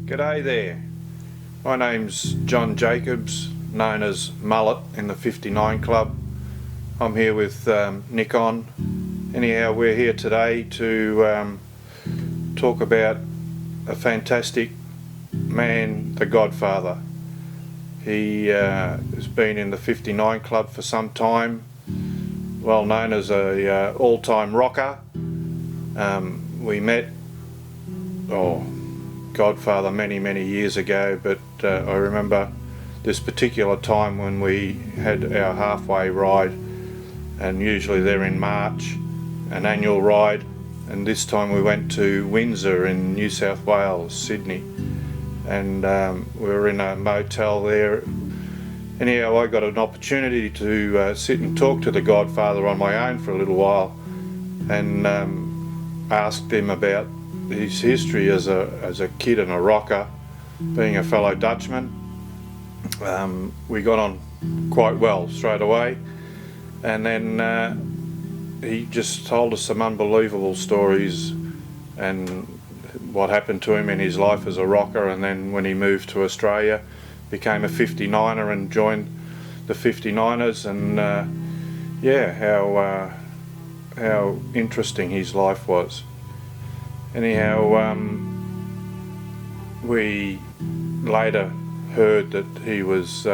G'day there, my name's John Jacobs, known as Mullet in the 59 Club. I'm here with Nick on. Anyhow, we're here today to talk about a fantastic man, the Godfather. He has been in the 59 Club for some time, well known as a all-time rocker. We met Godfather many years ago, but I remember this particular time when we had our halfway ride, and usually they're in March, an annual ride, and this time we went to Windsor in New South Wales, Sydney, and we were in a motel there. Anyhow, I got an opportunity to sit and talk to the Godfather on my own for a little while, and asked him about his history as a kid and a rocker, being a fellow Dutchman. We got on quite well straight away, and then he just told us some unbelievable stories and what happened to him in his life as a rocker, and then when he moved to Australia became a 59er and joined the 59ers, and how interesting his life was. Anyhow, we later heard that he was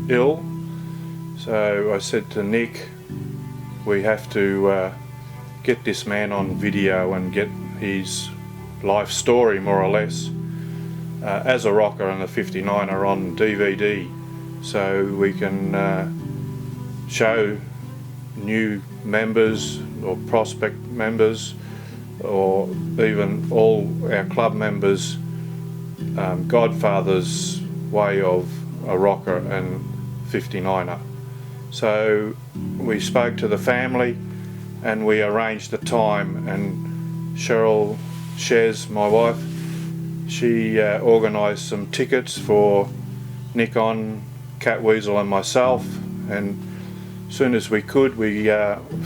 ill, so I said to Nick, we have to get this man on video and get his life story, more or less, as a rocker and a 59er on DVD, so we can show new members or prospect members, or even all our club members, Godfather's way of a rocker and 59er. So we spoke to the family and we arranged the time, and Cheryl Shez, my wife, she organised some tickets for Nikon, Catweezle and myself, and as soon as we could we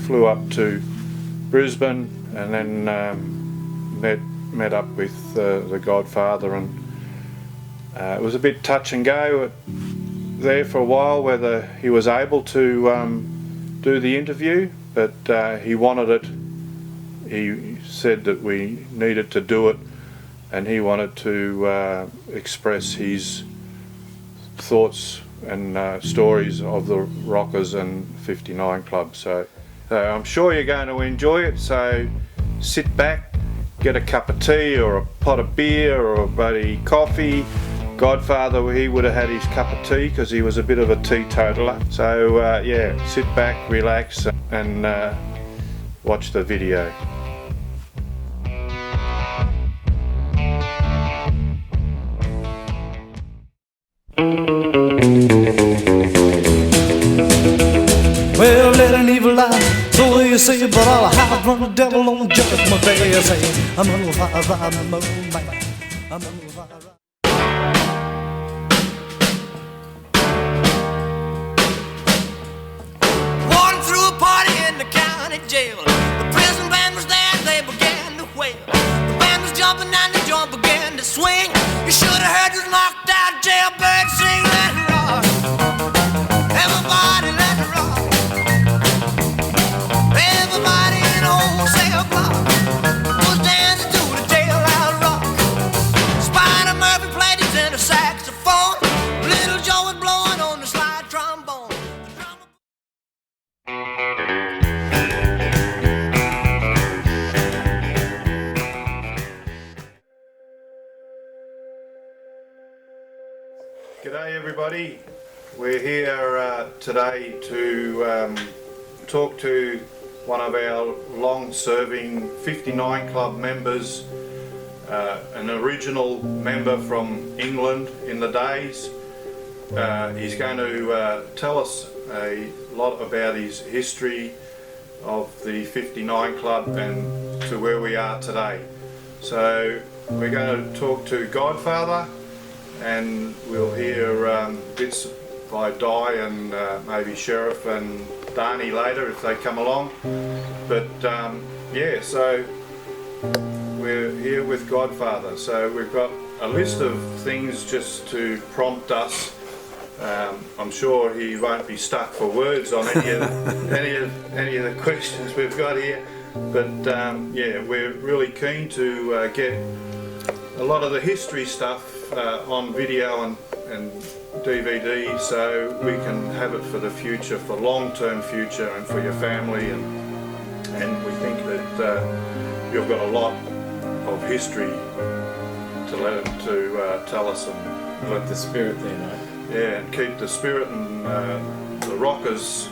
flew up to Brisbane, and then met up with the Godfather, and it was a bit touch and go there for a while whether he was able to do the interview, but he wanted it. He said that we needed to do it, and he wanted to express his thoughts and stories of the Rockers and 59 Club. So I'm sure you're going to enjoy it, so sit back, get a cup of tea or a pot of beer or a bloody coffee. Godfather, he would have had his cup of tea because he was a bit of a teetotaler. So yeah, sit back, relax and watch the video. Well, let an evil eye, so they say, but I'll hide from the devil on judgment day. I say, I'm a little high, I'm a man, I'm a little high. Walking through a party in the county jail. The prison band was there, they began to wail. The band was jumping and the joint began to swing. You should have heard this knocked out jailbird sing. Let it rock, everybody let it rock. Everybody in the wholesale block was dancing to the jailhouse rock. Spider Murphy played his inner saxophone. Little Joe was blowing on the slide trombone. G'day everybody, we're here today to talk to one of our long-serving 59 Club members, an original member from England in the days. He's going to tell us a lot about his history of the 59 Club and to where we are today. So we're going to talk to Godfather, and we'll hear bits by Di and maybe Sheriff and Darnie later if they come along. But yeah, so we're here with Godfather. So we've got a list of things just to prompt us. I'm sure he won't be stuck for words on any of the questions we've got here. But yeah, we're really keen to get a lot of the history stuff on video and DVD, so we can have it for the future, for long-term future, and for your family. And we think that you've got a lot of history to tell us, and Let the spirit there, mate. yeah, and keep the spirit and the rockers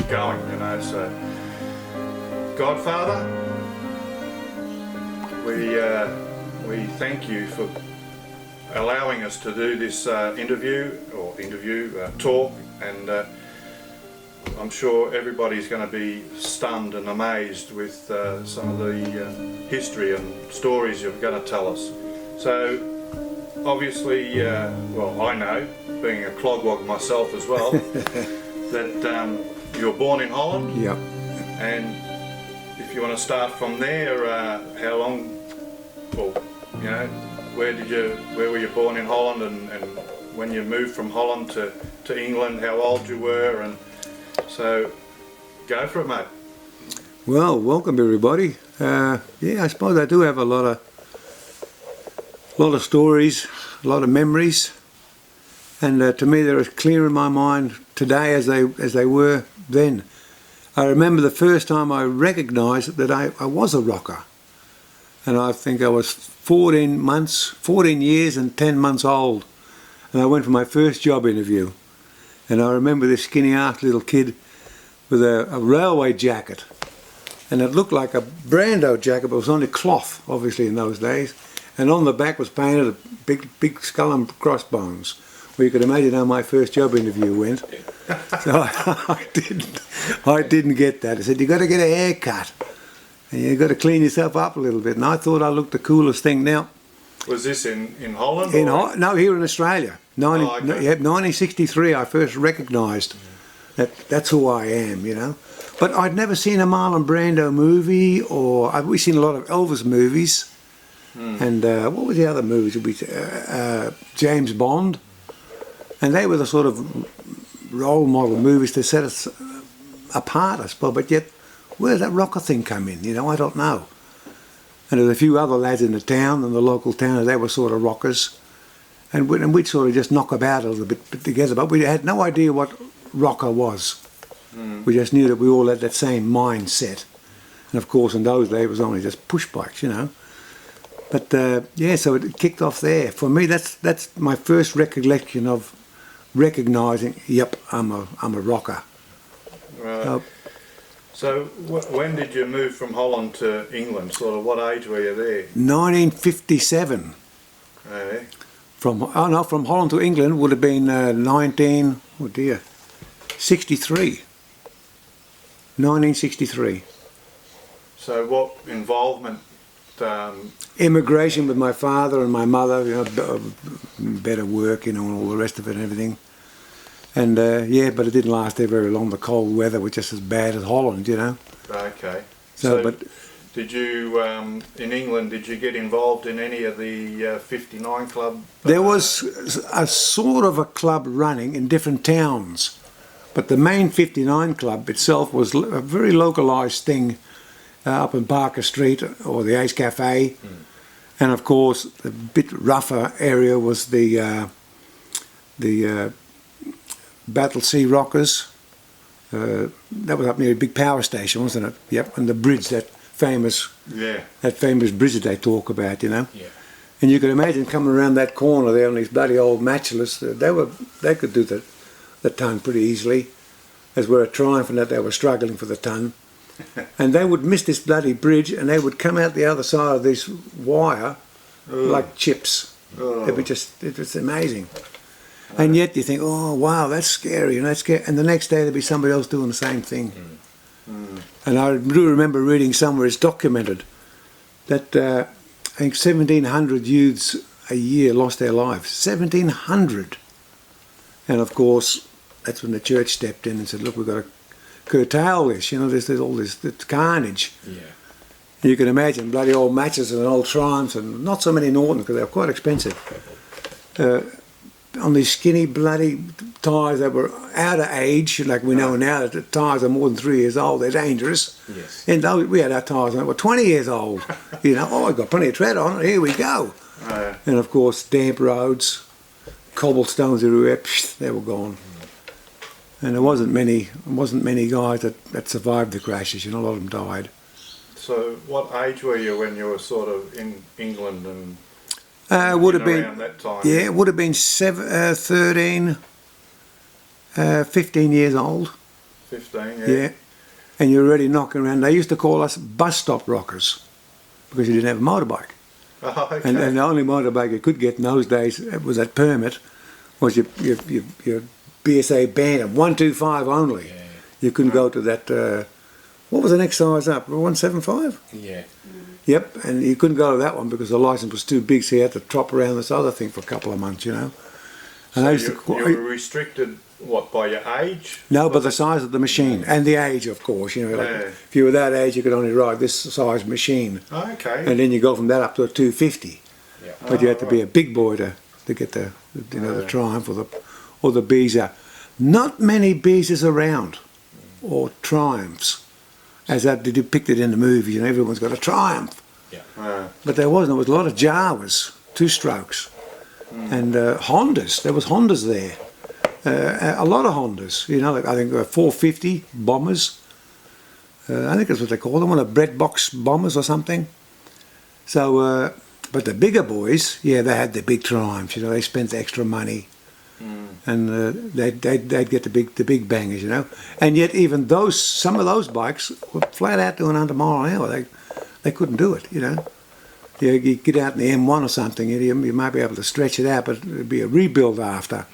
going, you know. So, Godfather, we thank you for allowing us to do this talk, and I'm sure everybody's going to be stunned and amazed with some of the history and stories you're going to tell us. So obviously, well, I know, being a clogwog myself as well, that you were born in Holland. Yep. And if you want to start from there, how long, well, you know, where were you born in Holland, and when you moved from Holland to England, how old you were, and so go for it, mate. Well, welcome everybody. Yeah, I suppose I do have a lot of stories, a lot of memories, and to me they're as clear in my mind today as they were then. I remember the first time I recognised that I was a rocker, and I think I was 14 years and 10 months old, and I went for my first job interview, and I remember this skinny-ass little kid with a railway jacket, and it looked like a Brando jacket, but it was only cloth, obviously, in those days, and on the back was painted a big skull and crossbones. Well, you could imagine how my first job interview went. So I didn't get that. I said, "You got to get a haircut, and you got to clean yourself up a little bit." And I thought I looked the coolest thing. Now, Was this in Holland? no, here in Australia. Okay. 1963, I first recognised that's who I am, you know. But I'd never seen a Marlon Brando movie, or we've seen a lot of Elvis movies. And what were the other movies? James Bond. And they were the sort of role model movies to set us apart, I suppose. But yet, where did that rocker thing come in? You know, I don't know. And there's a few other lads in the town, in the local town, and they were sort of rockers. And we'd sort of just knock about a little bit together. But we had no idea what rocker was. We just knew that we all had that same mindset. And of course, in those days, it was only just push bikes, you know. But yeah, so it kicked off there. For me, that's my first recollection of recognising, yep, I'm a rocker. Right. So when did you move from Holland to England? Sort of what age were you there? 1957. Yeah. From Holland to England would have been 1963. 1963. So what involvement? Immigration with my father and my mother, you know, better work, you know, and all the rest of it and everything. And yeah, but it didn't last there very long. The cold weather was just as bad as Holland, you know. Okay. So but did you, in England, did you get involved in any of the 59 club? There was a sort of a club running in different towns, but the main 59 club itself was a very localised thing up in Parker Street or the Ace Cafe. And of course the bit rougher area was the Battlesea Rockers. That was up near a big power station, wasn't it? Yep, and the bridge, that famous bridge that they talk about, you know. Yeah. And you could imagine coming around that corner there on these bloody old matchless, they could do the ton pretty easily, as we're triumphant that they were struggling for the ton. And they would miss this bloody bridge, and they would come out the other side of this wire like chips. It was amazing. And yet you think, oh wow, that's scary, and that's scary. And the next day there'd be somebody else doing the same thing. And I do remember reading somewhere, it's documented, that I think 1,700 youths a year lost their lives. 1,700. And of course, that's when the church stepped in and said, look, we've got to curtail this, you know, there's all this carnage. Yeah. You can imagine bloody old matches and old Triumphs and not so many Nortons because they were quite expensive. On these skinny bloody tyres that were out of age, like we know now that the tyres are more than 3 years old, they're dangerous. Yes. And those, we had our tyres that were 20 years old. You know, oh, I've got plenty of tread on it, here we go. And of course, damp roads, cobblestones everywhere, psh, they were gone. And there wasn't many guys that survived the crashes, you know, a lot of them died. So what age were you when you were sort of in England and Would have around been, that time? yeah, it would have been 13, 15 years old. 15, yeah. Yeah. And you're already knocking around. They used to call us bus stop rockers because you didn't have a motorbike. Oh, okay. And the only motorbike you could get in those days was that permit, was your BSA band of 125 only. Yeah. You couldn't go to that, what was the next size up, 175? Yeah. Yep, and you couldn't go to that one because the licence was too big, so you had to trot around this other thing for a couple of months, you know. And I used So you were restricted, what, by your age? No, but the size of the machine and the age, of course. You know, like if you were that age, you could only ride this size machine, Okay. and then you go from that up to a 250. Yeah. But you had to be a big boy to get the the Triumph or the Beezer. Not many Beezers around, or Triumphs, as that depicted in the movie. You know, everyone's got a Triumph, but there wasn't. There was a lot of Jawas, 2-strokes, and Hondas. There was Hondas there. A lot of Hondas, you know, like I think 450 bombers. I think that's what they call them, one of bread box bombers or something. So, but the bigger boys, yeah, they had the big Triumphs. You know, they spent the extra money, and they'd get the big bangers, you know. And yet, even some of those bikes were flat out doing 100 mile an hour. They couldn't do it, you know. You get out in the M1 or something, you might be able to stretch it out, but it'd be a rebuild after.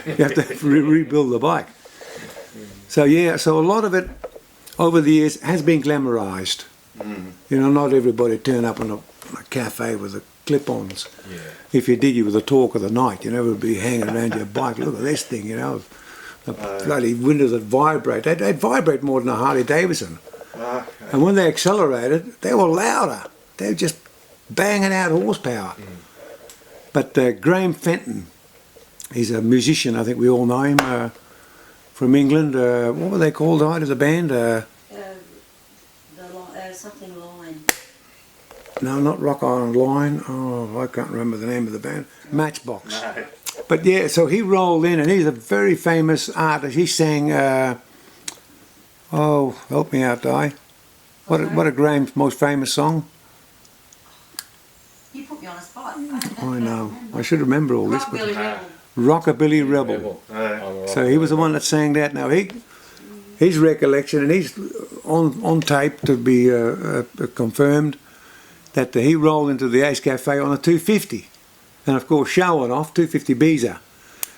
You have to rebuild the bike. So yeah, so a lot of it over the years has been glamorised. You know, not everybody turn up in a cafe with the clip-ons. Yeah. If you did, you were the talk of the night. You know, it would be hanging around your bike. Look at this thing, you know. The bloody windows that vibrate. They'd vibrate more than a Harley Davidson. And when they accelerated, they were louder. They were just banging out horsepower. But Graham Fenton, he's a musician, I think we all know him, from England. What were they called, as a band? Something Line. No, not Rock Island Line. Oh, I can't remember the name of the band. Matchbox. No. But yeah, so he rolled in, and he's a very famous artist. He sang, oh, help me out, Di. What are Graham's most famous song? You put me on a spot. I know. I should remember all this. Rockabilly Rebel. Rockabilly Rebel. So he was the one that sang that. Now his recollection, and he's on tape to be confirmed, that he rolled into the Ace Cafe on a 250, and of course showing off 250 Beezer,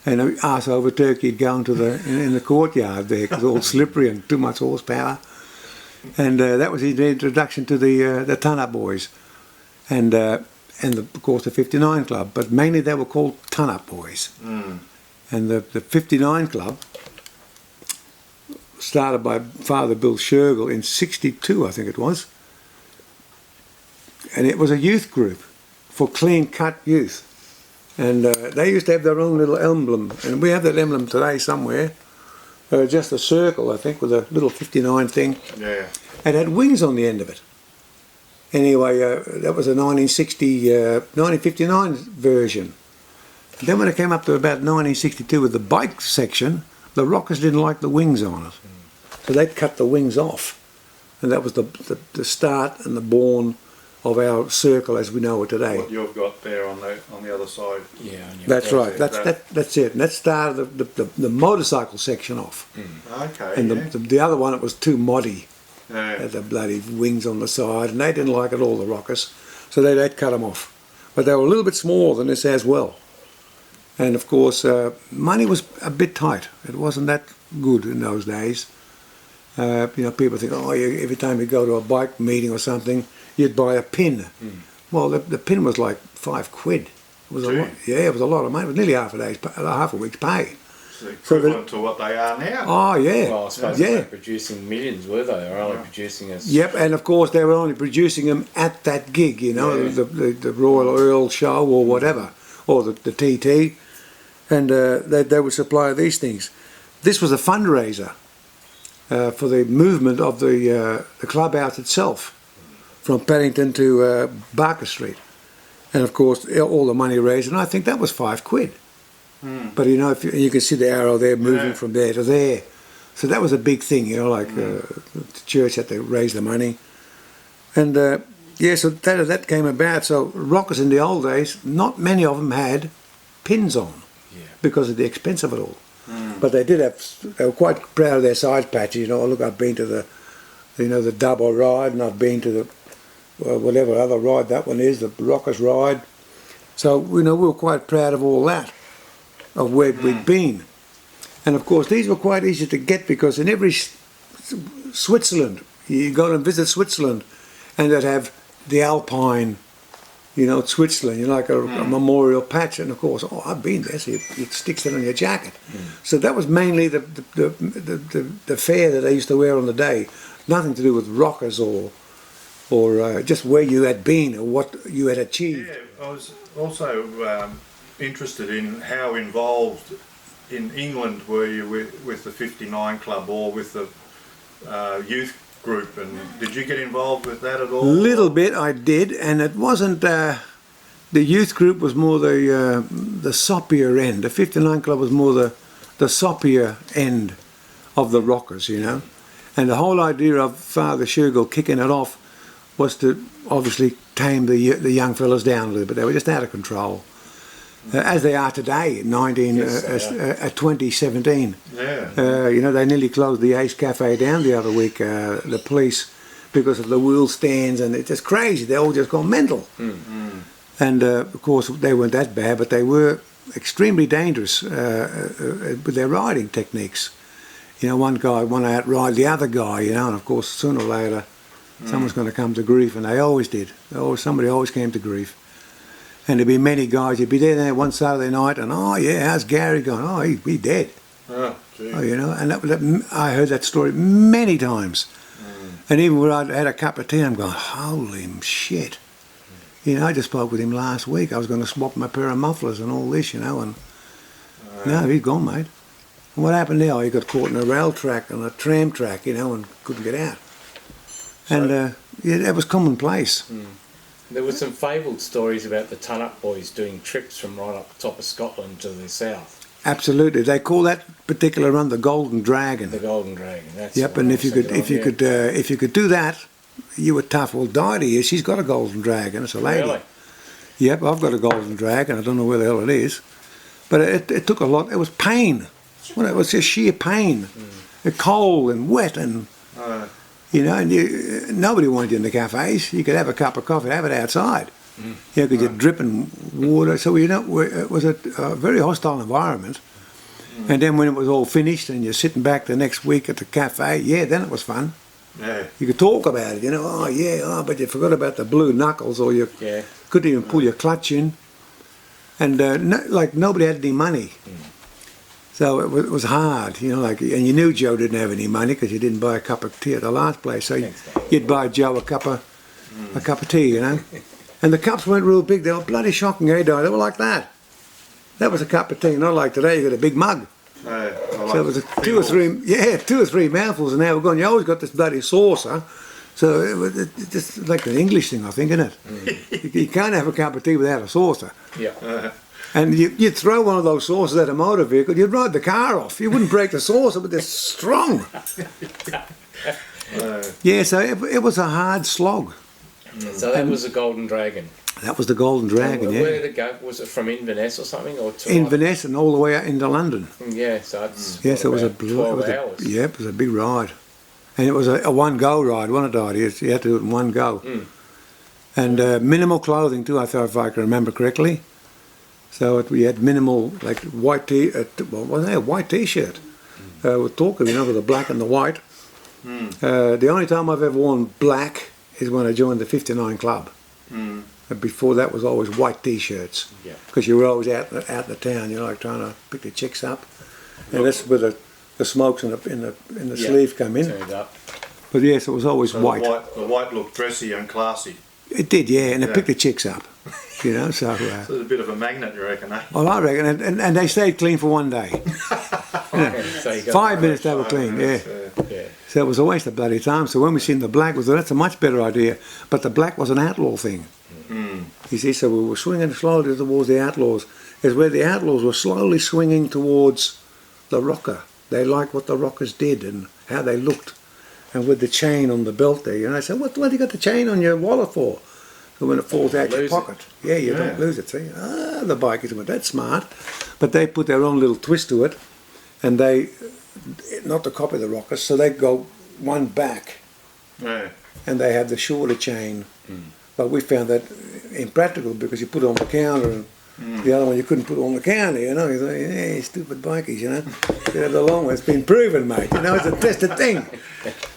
and arse over turkey he'd go into in the courtyard there because all slippery and too much horsepower, and that was his introduction to the Ton-Up Boys, and of course the 59 Club, but mainly they were called Ton-Up Boys, and the 59 Club started by Father Bill Shergill in '62, I think it was. And it was a youth group for clean-cut youth. And they used to have their own little emblem. And we have that emblem today somewhere. Just a circle, I think, with a little 59 thing. Yeah. It had wings on the end of it. Anyway, that was a 1959 version. And then when it came up to about 1962 with the bike section, the rockers didn't like the wings on it. So they'd cut the wings off. And that was the start and the born of our circle as we know it today. What you've got there on the other side. Yeah. That's right. That's it. And that started the motorcycle section off. Okay. And the other one, it was too moddy. Yeah. Had the bloody wings on the side, and they didn't like it all, the rockers. So they'd cut them off. But they were a little bit smaller than this as well. And of course, money was a bit tight. It wasn't that good in those days. You know, people think, oh, every time you go to a bike meeting or something, you'd buy a pin. Well, the pin was like £5. It was a lot. Yeah, it was a lot of money. It was nearly half a week's pay. the So equivalent to what they are now. Oh yeah, Well, I suppose they yeah. weren't producing millions, were they? They were only producing as... Yep, and of course they were only producing them at that gig, you know, Yeah. the Royal Earl show or whatever, or the TT, and they would supply these things. This was a fundraiser for the movement of the clubhouse itself, from Paddington to Barker Street, and of course all the money raised, and I think that was £5. But you know, if you can see the arrow there moving Yeah. from there to there. So that was a big thing, you know, like the church had to raise the money. And yeah, so that came about. So rockers in the old days, not many of them had pins on because of the expense of it all. But they did have, they were quite proud of their side patches, you know, look, I've been to the, you know, the double ride, and I've been to the, whatever other ride that one is, the rockers ride. So, you know, we were quite proud of all that, of where we'd been. And of course these were quite easy to get because in every Switzerland, you go and visit Switzerland and they'd have the Alpine, you know, Switzerland, you know, like a memorial patch, and of course, oh, I've been there, so you stick that on your jacket. So that was mainly the fare that they used to wear on the day, nothing to do with rockers or just where you had been or what you had achieved. Yeah, I was also interested in how involved in England were you with the 59 Club or with the youth group, and did you get involved with that at all? Little bit I did, and it wasn't, the youth group was more the soppier end. The 59 Club was more the soppier end of the rockers, you know. And the whole idea of Father Shergill kicking it off was to obviously tame the young fellas down a little bit. They were just out of control. As they are today in 2017. Yeah. You know, they nearly closed the Ace Cafe down the other week, the police, because of the wheel stands, and it's just crazy. They all just gone mental. And of course they weren't that bad, but they were extremely dangerous with their riding techniques. You know, one guy wanted to outride the other guy, you know, and of course sooner or later someone's going to come to grief, and they always did. Somebody always came to grief. And there'd be many guys, you'd be there one Saturday night, and oh yeah, how's Gary going? Oh, he dead. Oh, gee. Oh, you know, and I heard that story many times. And even when I had a cup of tea, I'm going, holy shit. You know, I just spoke with him last week. I was going to swap my pair of mufflers and all this, you know, and no, he's gone, mate. And what happened now? He got caught in a rail track and a tram track, you know, and couldn't get out. And yeah, that was commonplace. There were some fabled stories about the Ton-Up Boys doing trips from right up the top of Scotland to the south. Absolutely, they call that particular run the Golden Dragon. The Golden Dragon. That's Yep, what and I if you was could, thinking of, if you could do that, you were tough. Well, Didie is. She's got a Golden Dragon. It's a lady. Really? Yep, I've got a Golden Dragon. I don't know where the hell it is, but it took a lot. It was pain. Well, it was just sheer pain. Cold and wet and. You know, and nobody wanted you in the cafes. You could have a cup of coffee, have it outside. You know, because you're dripping water. So, you know, it was a very hostile environment. And then when it was all finished and you're sitting back the next week at the cafe, yeah, then it was fun. Yeah. You could talk about it, you know, oh, yeah, oh, but you forgot about the blue knuckles, or you couldn't even pull your clutch in. And, like, nobody had any money. So it was hard, you know, like, and you knew Joe didn't have any money because you didn't buy a cup of tea at the last place. So you'd buy Joe a cup of tea, you know. And the cups weren't real big. They were bloody shocking, eh, Di? They were like that. That was a cup of tea, not like today. You got a big mug. So it was two or three mouthfuls, and now we're gone. You always got this bloody saucer. So it's just like an English thing, I think, isn't it? You can't have a cup of tea without a saucer. Yeah. And you'd throw one of those saucers at a motor vehicle, you'd ride the car off. You wouldn't break the saucer, but they're strong. Yeah, so it was a hard slog. So that was the Golden Dragon. That was the Golden Dragon, Where yeah. did it go? Was it from Inverness or something? Or to Inverness and all the way out into London. Yeah, so it's Yes, it was about 12 hours. It was a big ride. And it was a one-go ride, wasn't it, Didie? You had to do it in one go. And minimal clothing too, I thought, if I can remember correctly. So we had minimal, like white white t-shirt. We're talking, you know, with the black and the white. The only time I've ever worn black is when I joined the 59 Club. Before that was always white t-shirts. Because you were always out in the town, you know, like trying to pick the chicks up. and that's where the smokes in the sleeve come in. Turned up. But yes, it was always So white. The white looked dressy and classy. It did, yeah, and it Yeah. picked the chicks up. You know, so. So it's a bit of a magnet, you reckon, eh? Well, I reckon, and they stayed clean for one day. So you got 5 minutes they were clean, yeah. Yeah. So it was a waste of bloody time. So when we seen the black, we thought that's a much better idea. But the black was an outlaw thing. You see, so we were swinging slowly towards the outlaws. It's where the outlaws were slowly swinging towards the rocker. They liked what the rockers did and how they looked. And with the chain on the belt there, you know, I said, what have you got the chain on your wallet for? So when it falls out your Lose pocket, yeah, you don't lose it. See, the bikers went, that's smart. But they put their own little twist to it, and they, not to copy the rockers, so they go one back, Yeah. and they have the shorter chain. But we found that impractical because you put it on the counter, and the other one you couldn't put on the counter, you know. You thought, hey, stupid bikies, you know. You have the long one. It's been proven, mate. You know, it's a tested thing.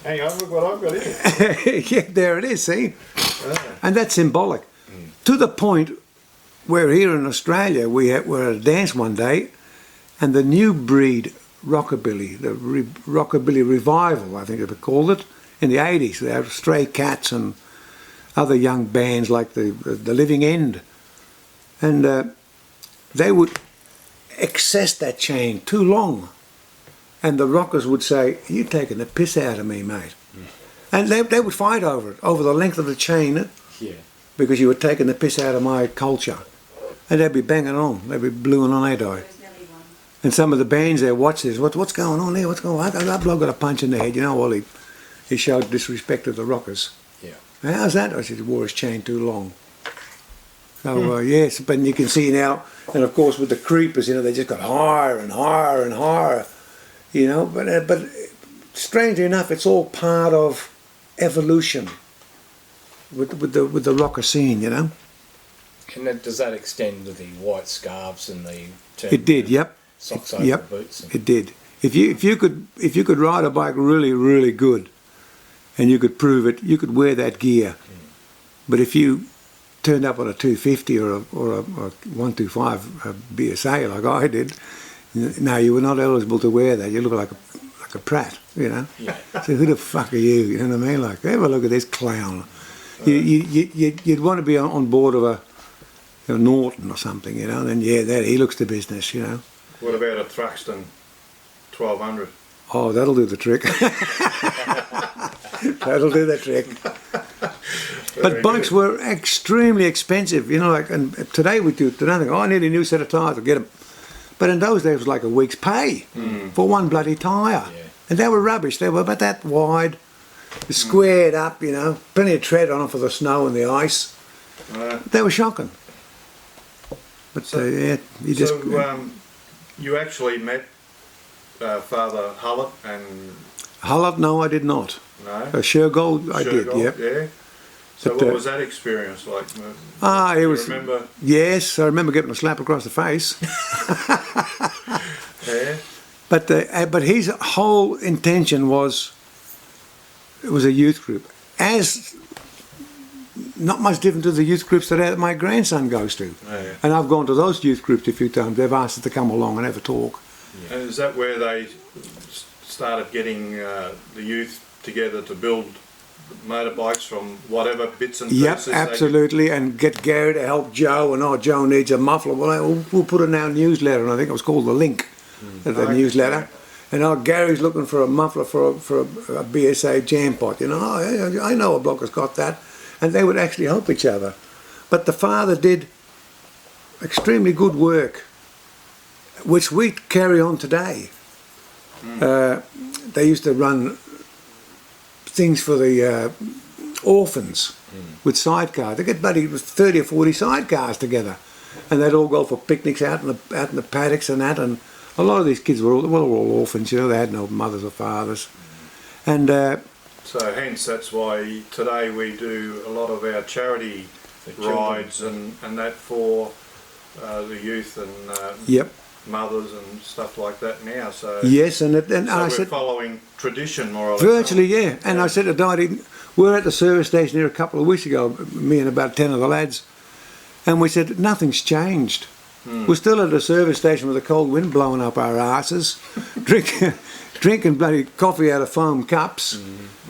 Hang on, look what I've got here. Yeah, there it is, see? And that's symbolic. To the point where here in Australia we were at a dance one day, and the new breed rockabilly, the rockabilly revival, I think they called it, in the 80s. They had Stray Cats and other young bands like the Living End. And they would excess that chain too long. And the rockers would say, you're taking the piss out of me, mate. And they would fight over it, over the length of the chain, Yeah. because you were taking the piss out of my culture. And they'd be banging on, they'd be bluing on, they'd die. There's nearly one. And some of the bands there watch this, what's going on there, what's going on? That bloke got a punch in the head, you know, well, he showed disrespect to the rockers. Yeah. How's that? I said, he wore his chain too long. So, yes, but you can see now, and of course with the creepers, you know, they just got higher and higher and higher, you know, but strangely enough, it's all part of evolution with the rocker scene, you know. And then does that extend to the white scarves and the It did, yep. socks over Yep, the boots? And, it did. If you could ride a bike really, really good, and you could prove it, you could wear that gear. But if you turned up on a 250 or a 125 BSA like I did, no, you were not eligible to wear that. You look like a prat, you know. Yeah. So who the fuck are you? You know what I mean? Like, have a look at this clown. You'd want to be on board of a Norton or something, you know. Then he looks the business, you know. What about a Thruxton 1200? Oh, that'll do the trick. That'll do the trick. But bikes were extremely expensive, you know. Like, and today we do nothing. Oh, I need a new set of tyres to get them. But in those days, it was like a week's pay for one bloody tyre, and they were rubbish. They were about that wide, squared up, you know, plenty of tread on them for the snow and the ice. They were shocking. But yeah, you just. So you actually met Father Hullet and Hullet? No, I did not. no. Shergold, I did. Shergold, Yep. Yeah. So But, what was that experience like? It You was. remember? Yes, I remember getting a slap across the face. Yeah. But his whole intention was, it was a youth group, as not much different to the youth groups that my grandson goes to. Yeah. And I've gone to those youth groups a few times. They've asked us to come along and have a talk. And is that where they started getting the youth together to build motorbikes from whatever bits and pieces? Yep, absolutely, and get Gary to help Joe, and Joe needs a muffler. Well, we'll put it in our newsletter, and I think it was called The Link, the newsletter. And Gary's looking for a muffler for a BSA jam pot. You know, I know a bloke has got that, and they would actually help each other. But the father did extremely good work, which we carry on today. They used to run things for the orphans with sidecars. They get bloody 30 or 40 sidecars together, and they'd all go for picnics out in the paddocks and that. And a lot of these kids were all orphans. You know, they had no mothers or fathers. And so hence that's why today we do a lot of our charity rides and that for the youth and yep. mothers and stuff like that now. So Yes, and so I we're said following tradition more or less. virtually, yeah. And I said to Dottie, we were at the service station here a couple of weeks ago, me and about 10 of the lads, and we said nothing's changed. We're still at the service station with a cold wind blowing up our asses, drinking bloody coffee out of foam cups,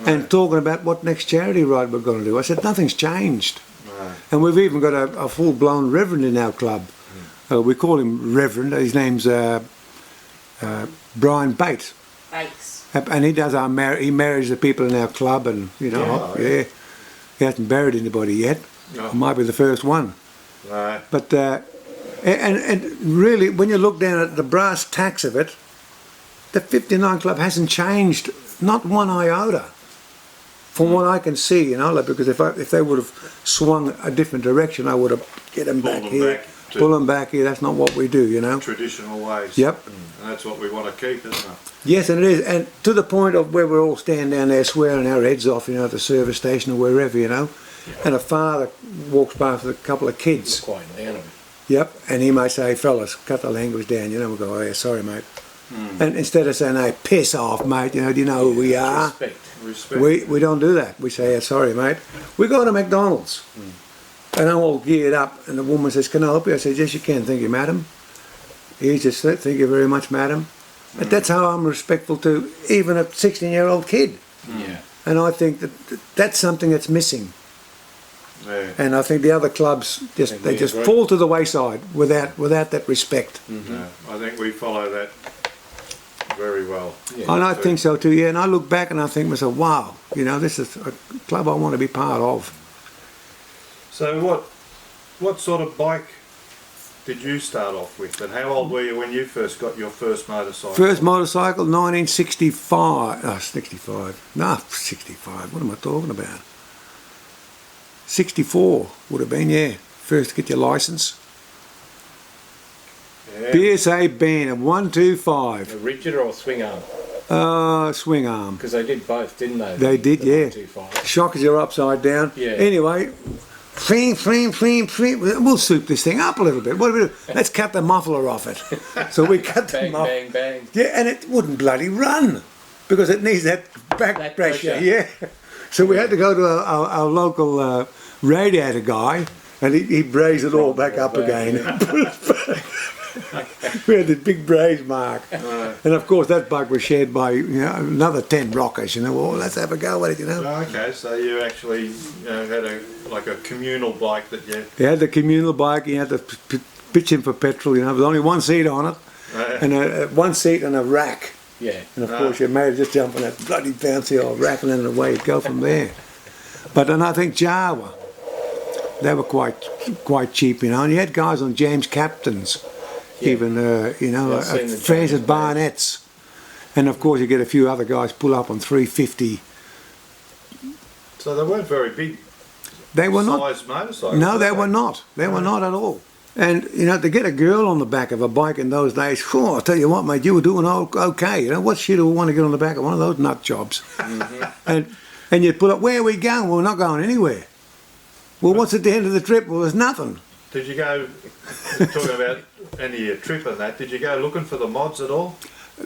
and talking about what next charity ride we're going to do. I said, nothing's changed. No. And we've even got a full-blown reverend in our club. We call him Reverend. His name's Brian Bates. Bakes. And he does he marries the people in our club, and he hasn't buried anybody yet. No. Might be the first one. No. But and really, when you look down at the brass tacks of it, the 59 Club hasn't changed, not one iota, from what I can see. Because if they would have swung a different direction, I would have get them back here, pull them back here. That's not what we do. Traditional ways. Yep. And that's what we want to keep, isn't it? Yes, and it is, and to the point of where we're all standing down there swearing our heads off, at the service station or wherever, and a father walks past with a couple of kids. Quite an animal. Yep, and he might say, fellas, cut the language down, we go, oh yeah, sorry mate. And instead of saying, hey, piss off mate, do you know who we are? Respect. We don't do that. We say, yeah, sorry mate. We go to McDonald's, and I'm all geared up, and the woman says, can I help you? I said, yes you can, thank you madam. He just said, thank you very much madam. But that's how I'm respectful to even a 16-year-old kid. Yeah. And I think that's something that's missing. Yeah. And I think the other clubs just agree. fall to the wayside without that respect. No, I think we follow that very well. Yeah. And I think so too, yeah. And I look back and I think to myself, wow, this is a club I want to be part of. So what sort of bike did you start off with, and how old were you when you first got your first motorcycle? First motorcycle, 1965. Oh, 65. No, 65. What am I talking about? 64 would have been, yeah. First to get your licence. Yeah. BSA band of 125. A rigid or a swing arm? Swing arm. Because they did both, didn't they? They did, the yeah. 125. Shockers are upside down. Yeah. Anyway, we'll soup this thing up a little bit. What do we do? Let's cut the muffler off it. So we cut the Bang, muffler. bang, bang. Yeah, and it wouldn't bloody run because it needs that back pressure. Yeah. So we had to go to our local radiator guy, and he brazed it all back up again. We had this big braze mark, and of course that bike was shared by another 10 rockers. Well, let's have a go at it. Oh, okay, so you actually had a communal bike that you. You had the communal bike. You had to pitch in for petrol. There was only one seat on it, and one seat and a rack. Yeah. And of course you made it just jump on that bloody bouncy old rack, and then away you'd go from there. But then I think Jawa, they were quite cheap, and you had guys on James Captains. Yeah. Even Francis Barnett's, and of course you get a few other guys pull up on 350. So they weren't very big. They were not. Size motorcycles. No, they were not. They were not at all. And to get a girl on the back of a bike in those days, I'll tell you what, mate, you were doing okay. What shit do we want to get on the back of one of those nut jobs? And you'd pull up. Where are we going? Well, we're not going anywhere. Well, what's at the end of the trip? Well, there's nothing. Did you go, talking about any of your trip and that, did you go looking for the mods at all?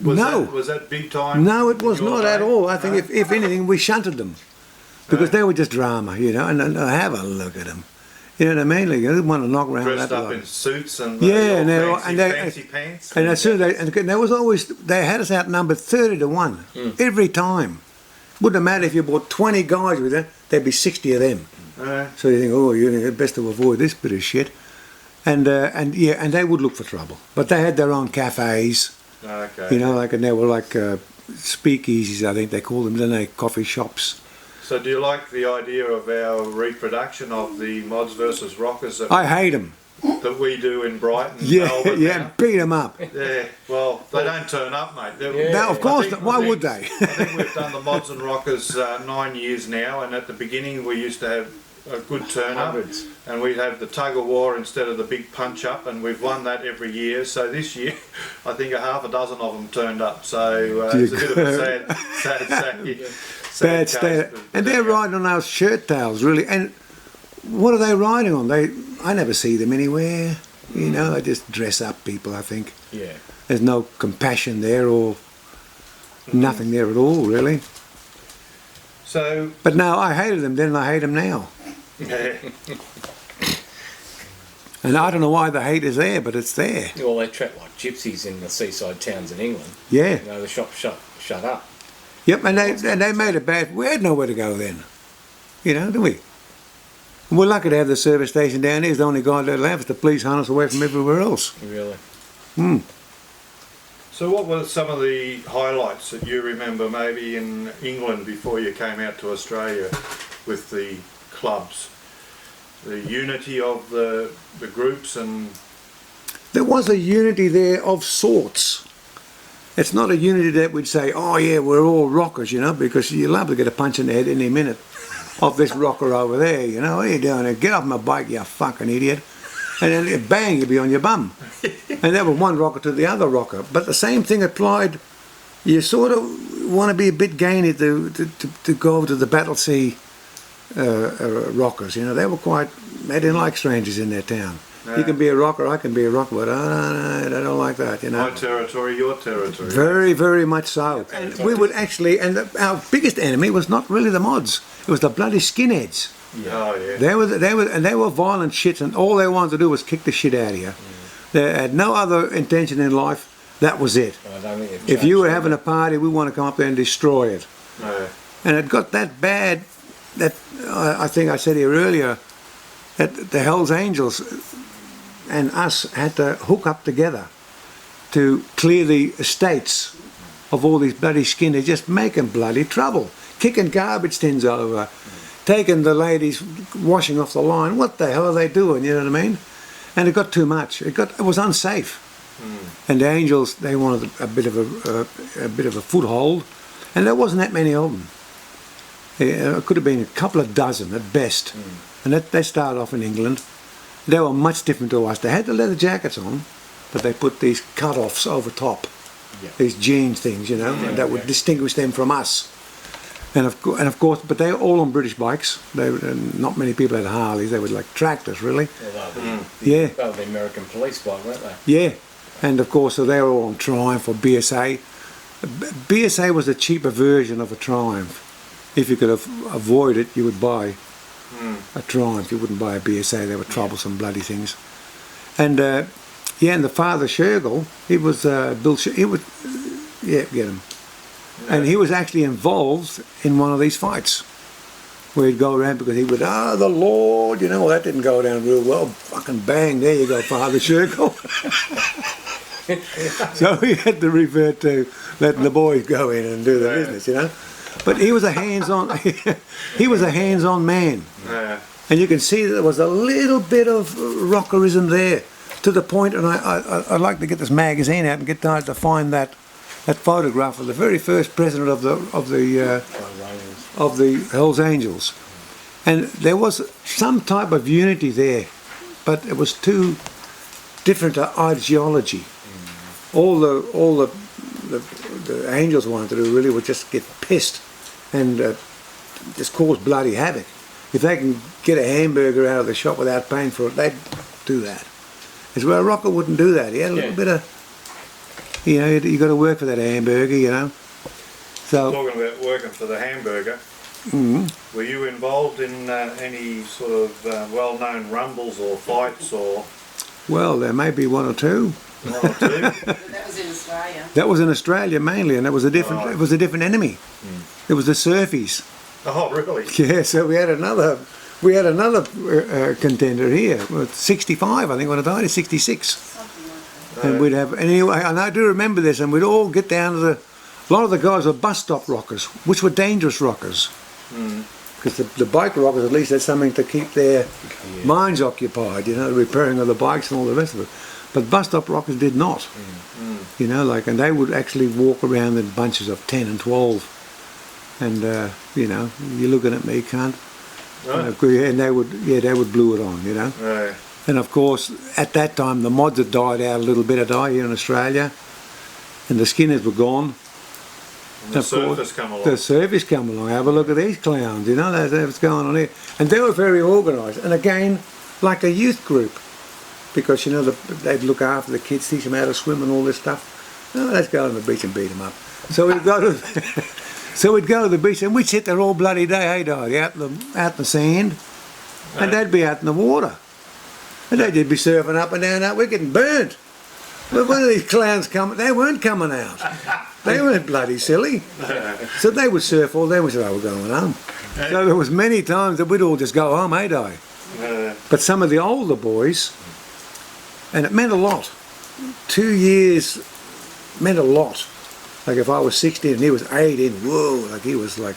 No. Was that big time? No, it was in your not day? at all. I think if anything, we shunted them. Because they were just drama, and have a look at them. You know what I mean? Like, I didn't want to knock around Dressed that up lot. in suits and fancy pants. And as soon as they was always, they had us outnumbered 30-1 every time. Wouldn't have mattered if you brought 20 guys with you, there'd be 60 of them. So you think, you're best to avoid this bit of shit. And they would look for trouble. But they had their own cafes. Okay. And they were like speakeasies, I think they called them, didn't they? Coffee shops. So do you like the idea of our reproduction of the mods versus rockers that, I hate them. that we do in Brighton? Yeah, Melbourne now? beat them up. Yeah, well, they don't turn up, mate. No, of course not. Why would they? I think we've done the mods and rockers 9 years now, and at the beginning we used to have a good turn up, Hundreds. and we'd have the tug of war instead of the big punch up, and we've won that every year. So this year, I think half a dozen of them turned up. So it's a bit of a sad State. case, And they're riding on our shirt tails, really. And what are they riding on? I never see them anywhere. They just dress up people, I think. Yeah. There's no compassion there or nothing there at all, really. So, But no, I hated them then and I hate them now. yeah. And I don't know why the hate is there, but it's there. Well, they trap like gypsies in the seaside towns in England. Yeah. You know, the shop shut up. Yep, and they made it bad. We had nowhere to go then. You know, didn't we? We're lucky to have the service station down here. It's the only guy that left. The police hunt us away from everywhere else. Really. So what were some of the highlights that you remember maybe in England before you came out to Australia with the clubs? The unity of the groups and... There was a unity there of sorts. It's not a unity that we'd say, oh yeah, we're all rockers, you know, because you're liable to get a punch in the head any minute of this rocker over there, you know. What are you doing there? Get off my bike, you fucking idiot. And then bang, you'd be on your bum. And that was one rocker to the other rocker. But the same thing applied. You sort of want to be a bit gainy to go over to the Battlesea rockers, you know. They didn't like strangers in their town. No. You can be a rocker, I can be a rocker, but I don't like that, you know. My territory, your territory. Very, very much so. And we would actually, and our biggest enemy was not really the mods. It was the bloody skinheads. Oh yeah. They were violent shits, and all they wanted to do was kick the shit out of you. They had no other intention in life. That was it. If you were having a party, we want to come up there and destroy it. No. And it got that bad that I think I said here earlier that the Hells Angels and us had to hook up together to clear the estates of all these bloody skinheads, just making bloody trouble, kicking garbage tins over, taking the ladies washing off the line. What the hell are they doing? You know what I mean? And it got too much. It was unsafe. And the Angels, they wanted a bit of a foothold, and there wasn't that many of them. It could have been a couple of dozen at best. And they started off in England. They were much different to us. They had the leather jackets on, but they put these cut-offs over top, these jean things, you know, and that would distinguish them from us. And of course, but they were all on British bikes. Not many people had Harleys. They were like tractors, really. Well, Yeah. They were the American police bike, weren't they? Yeah, and of course, so they were all on Triumph or BSA. BSA was a cheaper version of a Triumph. If you could avoid it, you would buy a Triumph. You wouldn't buy a BSA. They were troublesome bloody things. And and the father Shergill, he was Bill. He would, get him. And he was actually involved in one of these fights, where he'd go around because he would, the Lord, you know, well, that didn't go down real well. Fucking bang, there you go, Father Shergill. So he had to revert to letting the boys go in and do the business, you know. But he was a hands-on, he was a hands-on man. Yeah. And you can see that there was a little bit of rockerism there, to the point, and I'd like to get this magazine out and get time to find that photograph of the very first president of the Hells Angels, and there was some type of unity there, but it was too different ideology. All the Angels wanted to do really was just get pissed and just cause bloody havoc. If they can get a hamburger out of the shop without paying for it, they'd do that. As well, Rocker wouldn't do that. He had a little bit of, you know, you got to work for that hamburger, you know. So Talking about working for the hamburger, were you involved in any sort of well-known rumbles or fights or? well, there may be one or two. One or two? That was in Australia. That was in Australia mainly, and it was a different. Right. It was a different enemy. It was the Surfies. Oh, really? Yeah, so we had another contender here. 65, I think, when I died, 66. Something like that. And we'd have, anyway, and I do remember this, and we'd all get down to a lot of the guys were bus stop rockers, which were dangerous rockers. Because the bike rockers at least had something to keep their minds occupied, you know, the repairing of the bikes and all the rest of it. But bus stop rockers did not, you know, like, and they would actually walk around in bunches of 10 and 12. And, you know, you're looking at me, cunt. And they would glue it on, you know. Right. And of course, at that time, the mods had died out a little bit here in Australia, and the Skinners were gone. And the surface come along. The surface come along. Have a look at these clowns, you know, that's what's going on here. And they were very organised, and again, like a youth group, because, you know, they'd look after the kids, teach them how to swim and all this stuff. Oh, let's go on the beach and beat them up. So we'd go to, so we'd go to the beach, and we'd sit there all bloody day, hey, Dottie, out in the sand, and they'd be out in the water. And they'd be surfing up and down that. We're getting burnt. But when these clowns come, they weren't coming out. They weren't bloody silly. So they would surf all day. We said, oh, we're going home. So there was many times that we'd all just go home, eh, Di? But some of the older boys, and it meant a lot. 2 years meant a lot. Like if I was 16 and he was 18, whoa, like he was like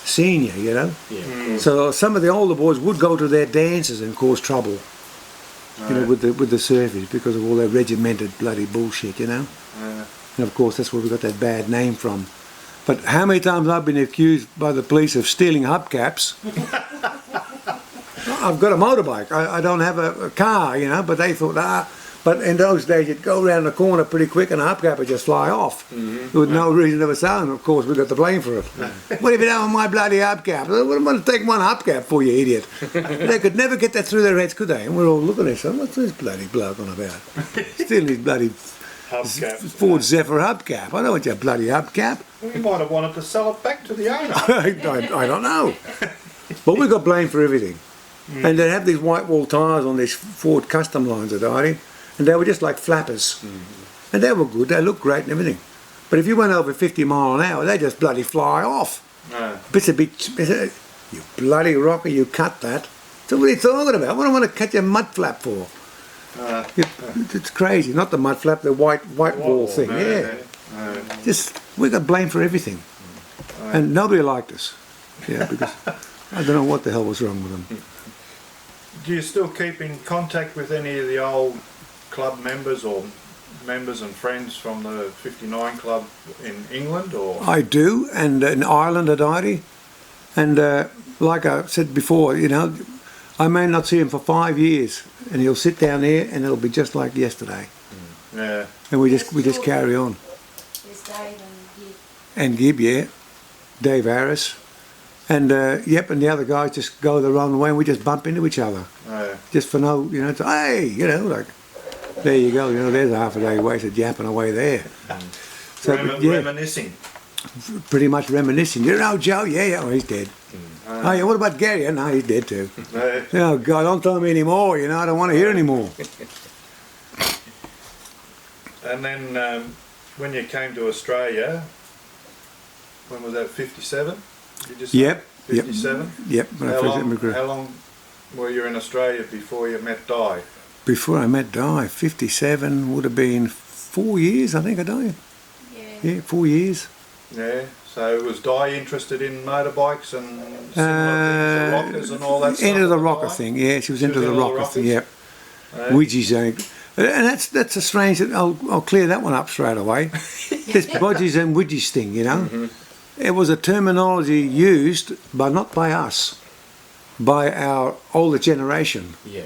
senior, you know? Yeah. So some of the older boys would go to their dances and cause trouble, you know, with the surfers because of all that regimented bloody bullshit, you know? And of course that's where we got that bad name from. But how many times I've been accused by the police of stealing hubcaps? I've got a motorbike. I don't have a car, you know, but they thought, But in those days, you'd go around the corner pretty quick and a hubcap would just fly off. With no reason of its own. Of course, we got the blame for it. What have you done with my bloody hubcap? What am I going to take one hubcap for, you idiot? They could never get that through their heads, could they? And we're all looking at each other, what's this bloody bloke on about? Stealing his bloody Ford Zephyr hubcap. I don't want your bloody hubcap. We might have wanted to sell it back to the owner. I don't know. But we got blamed for everything. And they'd have these white wall tyres on these Ford custom lines at Artie, and they were just like flappers. And they were good, they looked great and everything. But if you went over 50 mile an hour, they just bloody fly off. Bits of you bloody rocker, you cut that. So what are you talking about? What do I want to cut your mud flap for? It's crazy, not the mud flap, the white wall thing, Just, we got blamed for everything. And nobody liked us. Yeah, because I don't know what the hell was wrong with them. Do you still keep in contact with any of the old club members or members and friends from the 59 club in England? Or I do, and in Ireland at Artie. And like I said before, you know, I may not see him for 5 years, and he'll sit down there and it'll be just like yesterday. Yeah. And we just carry on. There's Dave and Gib. And Gib, yeah. Dave Harris. And yep, and the other guys just go the wrong way and we just bump into each other. Just for no, you know, hey, you know, like, there you go, you know, there's a half a day wasted yapping away there. So, reminiscing. Pretty much reminiscing. You know Joe? Yeah, oh, he's dead. Oh, yeah, what about Gary? No, he's dead too. Oh, God, don't tell me anymore, you know, I don't want to hear anymore. And then when you came to Australia, when was that, 57? Yep. 57? Yep. How long were you in Australia before you met Di? Before I met Di, 57 would have been 4 years, I think, I died. Yeah, 4 years. Yeah, so was Di interested in motorbikes and similar things, rockers and all that stuff? Into the rocker thing, yeah, she was into the rocker thing, yep. Widgies, and that's a strange, I'll clear that one up straight away. This bodgies and widgies thing, you know. It was a terminology used, but not by us, by our older generation. Yeah.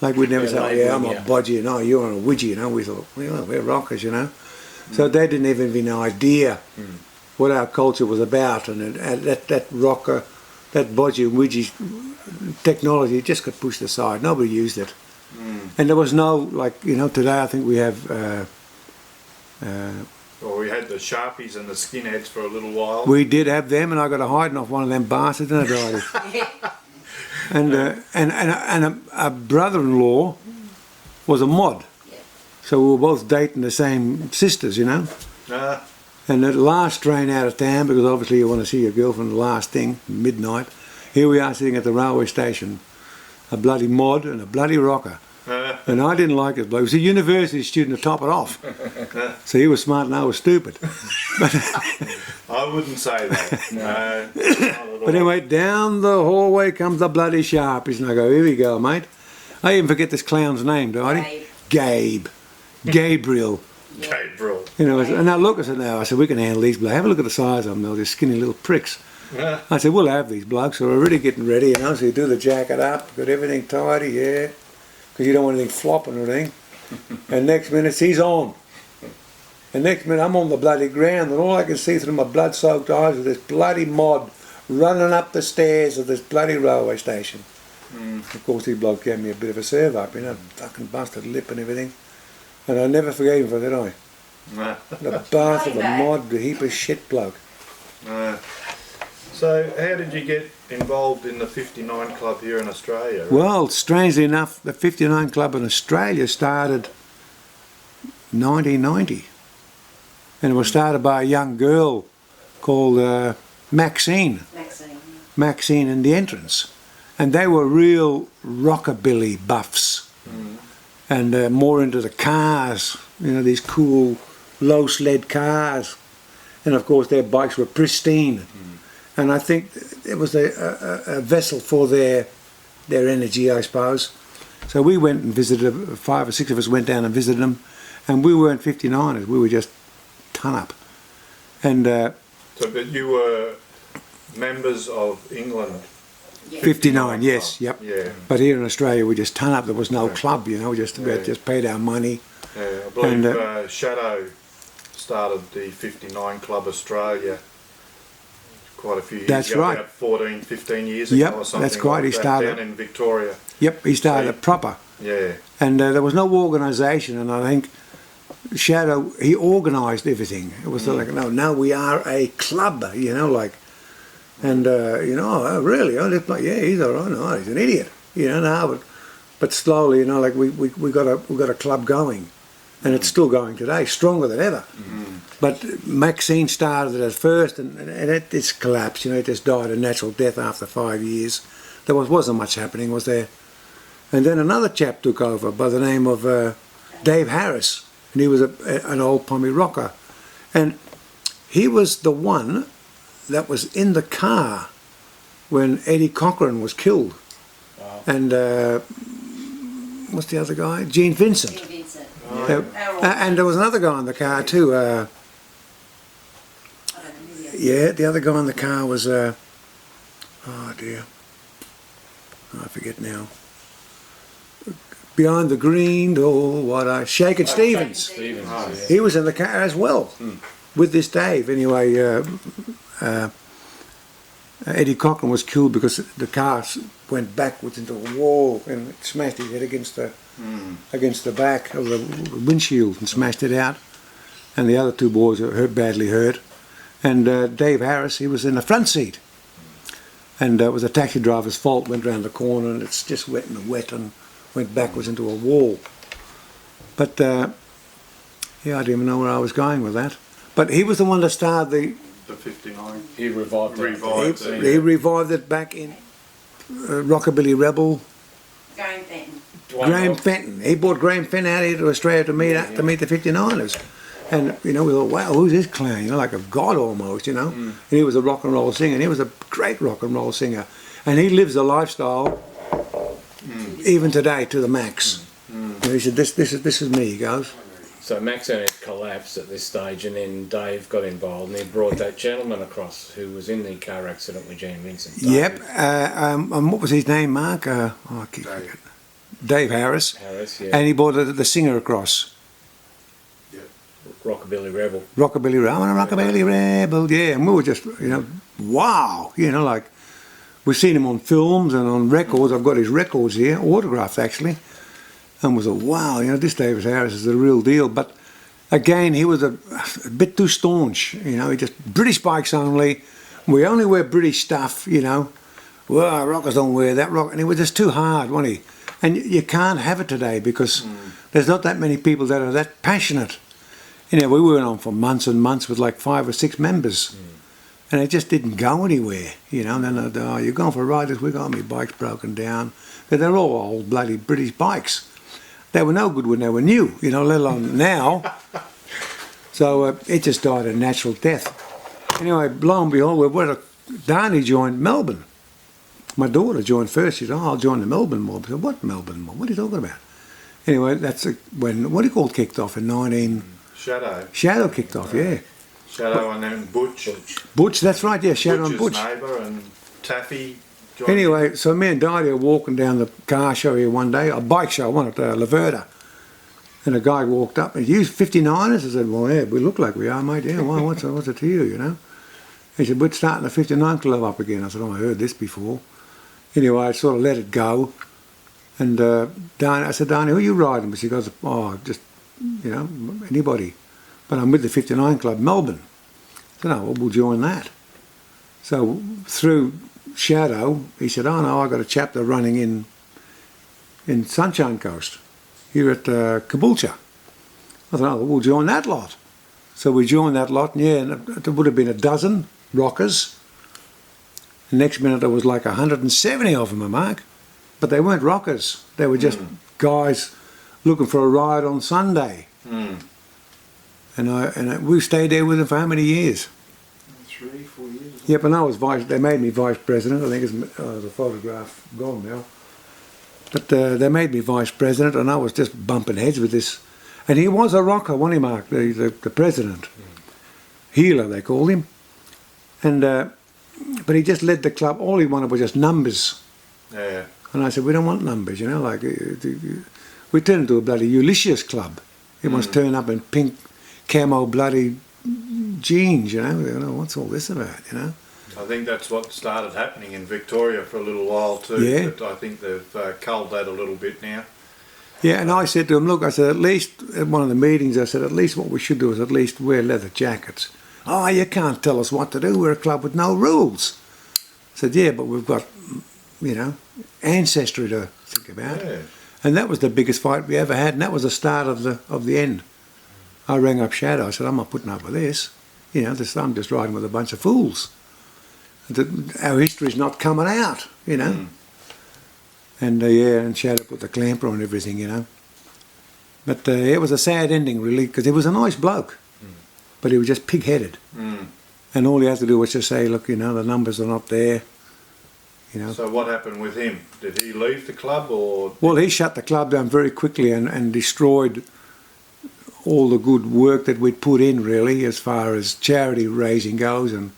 Like we'd never say, oh, yeah, I'm a bodgy, you know, you're a widgie, you know. We thought, well, we're rockers, you know. So they didn't even have any idea what our culture was about, and that rocker, that bodgy and widgie technology just got pushed aside. Nobody used it. And there was no, like, you know, today I think we have... Well, we had the Sharpies and the skinheads for a little while. We did have them, and I got a hiding off one of them bastards, and I died. And a brother-in-law was a mod, so we were both dating the same sisters, you know. And at the last train out of town, because obviously you want to see your girlfriend the last thing, midnight. Here we are sitting at the railway station, a bloody mod and a bloody rocker. And I didn't like it. He was a university student to top it off. So he was smart and I was stupid. I wouldn't say that. But anyway, down the hallway comes the bloody Sharpies, and I go, here we go, mate. I even forget this clown's name, do I? Gabe. Gabriel. Gabriel. You know, and I look, I said, no, I said, we can handle these blokes. Have a look at the size of them, they're just skinny little pricks. I said, we'll have these blokes. So we're already getting ready, you know, so you do the jacket up, got everything tidy, yeah. Because you don't want anything flopping or anything. And next minute, he's on. And next minute, I'm on the bloody ground, and all I can see through my blood-soaked eyes is this bloody mod running up the stairs of this bloody railway station. Of course, the bloke gave me a bit of a serve up, you know, fucking busted lip and everything. And I never forgave him for that, did I? The bath of a mod, the heap of shit bloke. So how did you get involved in the 59 Club here in Australia? Well, strangely enough, the 59 Club in Australia started 1990. And it was started by a young girl called Maxine. Maxine and the Entrance. And they were real rockabilly buffs. And more into the cars, you know, these cool low sled cars. And of course their bikes were pristine. And I think it was a vessel for their energy, I suppose. So we went and visited, 5 or 6 of us went down and visited them. And we weren't 59ers, we were just ton up. And So but you were members of England? 59, yes, yep. Yeah. But here in Australia we just ton up, there was no club, you know, we just paid our money. Yeah, I believe And, Shadow started the 59 Club Australia quite a few years That's ago, right. about 14, 15 years ago Yep, or something that's right, like he that, started- down in Victoria. Yep, he started it proper. Yeah. And there was no organisation, and I think Shadow, he organised everything. It was like, no, we are a club, you know, like, and, you know, oh, really? Oh, like, yeah, he's all right, no, he's an idiot, you know, no, but slowly, you know, like, we got a club going, and it's still going today, stronger than ever. But Maxine started it at first, and it just collapsed, you know, it just died a natural death after 5 years. There wasn't much happening, was there? And then another chap took over by the name of Dave Harris, and he was an old pommy rocker. And he was the one that was in the car when Eddie Cochran was killed. Wow. And what's the other guy? Gene Vincent. And there was another guy in the car too. Yeah, the other guy in the car was, oh dear, I forget now. Behind the green door, Shakin' Stevens. Stevens, yeah. He was in the car as well, with this Dave. Anyway, Eddie Cochran was killed because the car went backwards into a wall and it smashed his head against the back of the windshield and smashed it out. And the other 2 boys were badly hurt. And Dave Harris, he was in the front seat. And it was a taxi driver's fault, went round the corner and it's just wet and went backwards into a wall. But yeah, I didn't even know where I was going with that. But he was the one that started The 59. He revived it. he revived it back in Rockabilly Rebel. Graham Fenton. He brought Graham Fenton out here to Australia to meet the 59ers. And, you know, we thought, wow, who's this clown? You know, like a god almost, you know. And he was a rock and roll singer, and he was a great rock and roll singer. And he lives a lifestyle even today to the max. And he said, this is me, he goes. So Maxine had collapsed at this stage, and then Dave got involved, and he brought that gentleman across who was in the car accident with Gene Vincent. Yep. And what was his name, Mark? I keep forgetting. Dave Harris. Harris, yeah. And he brought the singer across. Rockabilly Rebel. Rockabilly Rebel, Rockabilly Rebel, yeah. And we were just, you know, wow, you know, like, we've seen him on films and on records. I've got his records here, autographed actually. And we thought, wow, you know, this David Harris is the real deal. But again, he was a bit too staunch, you know, he just, British bikes only. We only wear British stuff, you know. Well, rockers don't wear that rock. And he was just too hard, wasn't he? And you can't have it today because there's not that many people that are that passionate. You know, we went on for months and months with like 5 or 6 members. And it just didn't go anywhere, you know. And then they'd, oh, you're going for a ride this week, oh, my bike's broken down. But they're all old bloody British bikes. They were no good when they were new, you know, let alone now. So it just died a natural death. Anyway, lo and behold, Darnie joined Melbourne. My daughter joined first. She said, oh, I'll join the Melbourne mob. I said, what Melbourne mob? What are you talking about? Anyway, that's when, what do you call it, kicked off in 19... Shadow kicked off, yeah. Shadow and then Butch. Butch, that's right, yeah, Shadow and Butch. Neighbour and Taffy. Joined Anyway, so me and Daddy are walking down the car show here one day, a bike show, one at Laverda. And a guy walked up and he used 59ers. I said, well, yeah, we look like we are, mate. Yeah, why, what's it to you, you know? He said, we're starting the 59 Club up again. I said, oh, I heard this before. Anyway, I sort of let it go. And I said, Darnie, who are you riding with? She goes, oh, just, you know, anybody. But I'm with the 59 Club, Melbourne. I said, oh, well, we'll join that. So through Shadow, he said, "Oh no, I got a chapter running in Sunshine Coast, here at Caboolture." I thought, "Oh, we'll join that lot." So we joined that lot, and yeah, and there would have been a dozen rockers. The next minute there was like 170 of them, Mark. But they weren't rockers. They were just guys looking for a ride on Sunday. And we stayed there with them for how many years? 3, 4 years. Yep, and I was they made me vice president. I think it's the photograph gone now. But they made me vice president, and I was just bumping heads with this. And he was a rocker, wasn't he, Mark, the president? Healer, they called him. And but he just led the club. All he wanted was just numbers. Yeah. And I said, "We don't want numbers, you know, like we turned into a bloody Ulysses club. Everyone's turning up in pink camo bloody jeans, you know, what's all this about, you know?" I think that's what started happening in Victoria for a little while too. Yeah. But I think they've culled that a little bit now. Yeah, and I said to him, "Look," I said, "at least at one of the meetings, I said, at least what we should do is at least wear leather jackets." "Oh, you can't tell us what to do. We're a club with no rules." I said, "Yeah, but we've got, you know, ancestry to think about." Yeah. And that was the biggest fight we ever had, and that was the start of the end. I rang up Shadow. I said, "I'm not putting up with this. You know, I'm just riding with a bunch of fools. Our history's not coming out, you know." And yeah, and Shadow put the clamper on everything, you know. But it was a sad ending, really, because he was a nice bloke, but he was just pig-headed. And all he had to do was just say, "Look, you know, the numbers are not there." You know. So what happened with him? Did he leave the club or? Well, he shut the club down very quickly and destroyed all the good work that we'd put in, really, as far as charity raising goes. And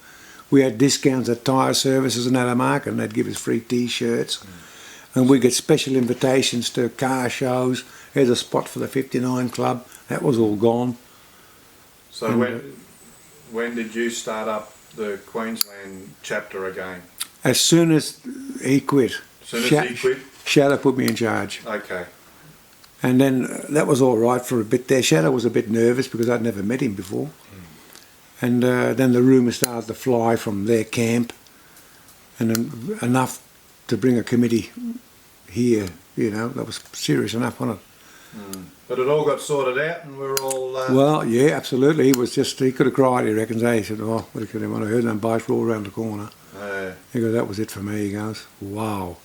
we had discounts at tyre services and that, Mark, and they'd give us free T-shirts. And we'd get special invitations to car shows. Here's a spot for the 59 Club. That was all gone. So And, when did you start up the Queensland chapter again? as soon as he quit, As soon as he quit? Shadow put me in charge. Okay. And then that was all right for a bit there. Shadow was a bit nervous because I'd never met him before. And then the rumours started to fly from their camp, and then enough to bring a committee here, you know, that was serious enough on it. But it all got sorted out and we're all... Well, yeah, absolutely. He could have cried, he reckons. He said, "Oh, what could when I heard them bikes roll around the corner." He goes, "That was it for me." He goes, "Wow."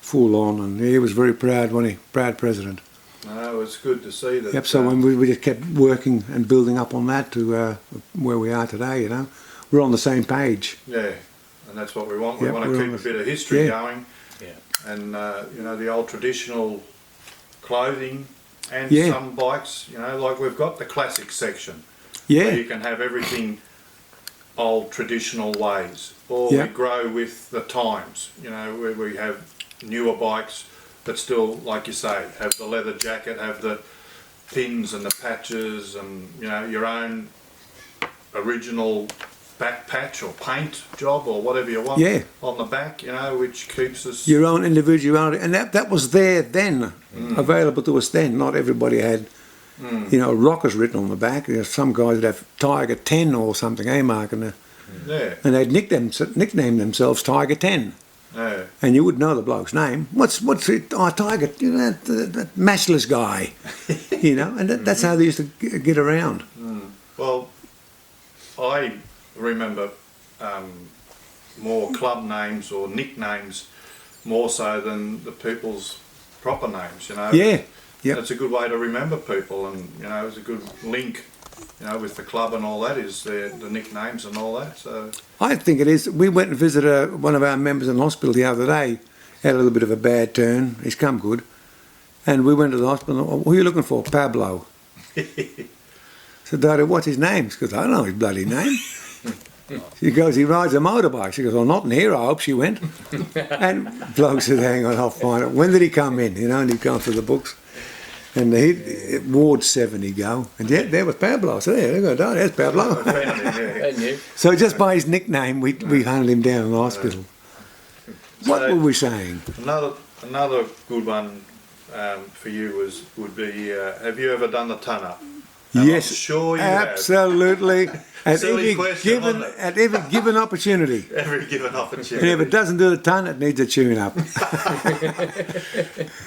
Full on, and he was very proud, wasn't he? Proud president. No, it's good to see that. Yep, so when we just kept working and building up on that to where we are today, you know. We're on the same page. Yeah, and that's what we want. We Yep, want to we're keep on a bit of history yeah. going. Yeah. And, you know, the old traditional clothing and Yeah. some bikes, you know, like we've got the classic section. Yeah. Where you can have everything old traditional ways. Or Yeah. we grow with the times, you know, where we have newer bikes but still, like you say, have the leather jacket, have the pins and the patches and, you know, your own original back patch or paint job or whatever you want Yeah. on the back, you know, which keeps us... Your own individuality, and that was there then, available to us then. Not everybody had, you know, rockers written on the back. There's some guys that have Tiger 10 or something, Mark? And they'd nickname themselves Tiger 10. Yeah. And you would know the bloke's name. What's it? Oh, Tiger, you know, that matchless guy. You know, and that's how they used to get around. Well, I remember more club names or nicknames more so than the people's proper names, you know. Yeah, yeah. It's a good way to remember people, and, you know, it's a good link, you know, with the club and all that, is the nicknames and all that. So I think it is. We went and visited one of our members in hospital the other day. Had a little bit of a bad turn. He's come good. And we went to the hospital. "Who are you looking for?" "Pablo." So Daddy, "What's his name?" She goes, "I don't know his bloody name." She goes, "He rides a motorbike." She goes, "Well, not in here, I hope." She went. And bloke said, "Hang on, I'll find it." When did he come in? You know, and he'd gone through the books. And Ward 7 he'd go. And yeah, there was Pablo. So there you go, Daddy, there's Pablo. I found him, yeah. And you? So just by his nickname, we hunted him down in the hospital. What So- were we saying? Another good one for you would be, have you ever done the ton-up? Yes, I'm sure you have. absolutely. At Silly every question, wasn't it? at every given opportunity. Every given And opportunity. if it doesn't do the ton, it needs a tune up.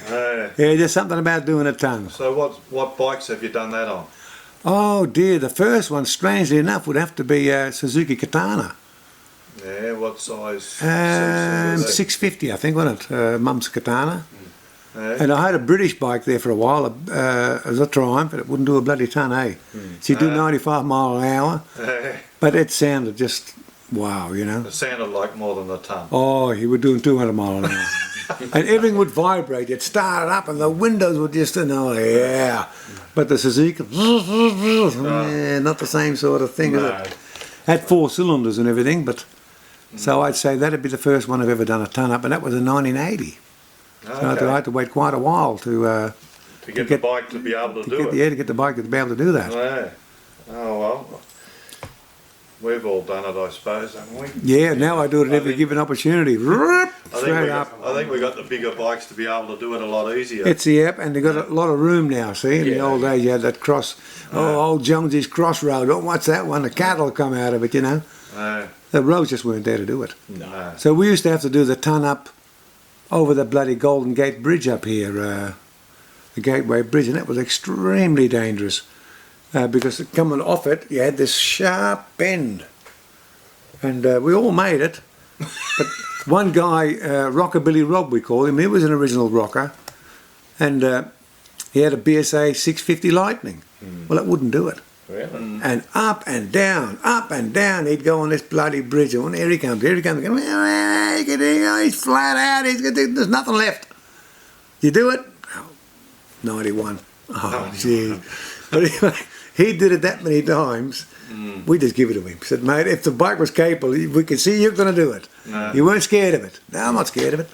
Yeah. Yeah, there's something about doing a ton. So what bikes have you done that on? Oh dear, the first one, strangely enough, would have to be Suzuki Katana. Yeah, what size? CC was that? 650, I think, wasn't it? Mum's Katana. Yeah. And I had a British bike there for a while, as a Triumph, but it wouldn't do a bloody ton, eh? So you do 95 mile an hour, but it sounded just wow, you know. It sounded like more than a ton. Oh, he was doing 200 mile an hour. And everything would vibrate. It started up and the windows would just, oh yeah. But the Suzuki, yeah, not the same sort of thing, is it? Had 4 cylinders and everything, but so I'd say that'd be the first one I've ever done a ton up, and that was in 1980. So I had to wait quite a while to get the bike to be able to do it. Yeah, to get the bike to be able to do that. Yeah. Oh well. We've all done it, I suppose, haven't we? Yeah, now I do it at every given opportunity. Straight up. I think we got the bigger bikes to be able to do it a lot easier. It's the app, and they've got a lot of room now, see? In the old days, you had that old Jonesy's crossroad. Oh, what's that one? The cattle come out of it, you know? The roads just weren't there to do it. No. So we used to have to do the ton up over the bloody Golden Gate Bridge up here, the Gateway Bridge, and that was extremely dangerous. Because coming off it, you had this sharp bend. And we all made it. But one guy, Rockabilly Rob we call him, he was an original rocker. And he had a BSA 650 Lightning. Well, it wouldn't do it. Really? And up and down, he'd go on this bloody bridge. And here he comes. He's flat out, there's nothing left. You do it? Oh, 91. Oh, gee. But anyway, he did it that many times, we just give it to him. Said, mate, if the bike was capable, we could see you're going to do it. You weren't scared of it. No, I'm not scared of it.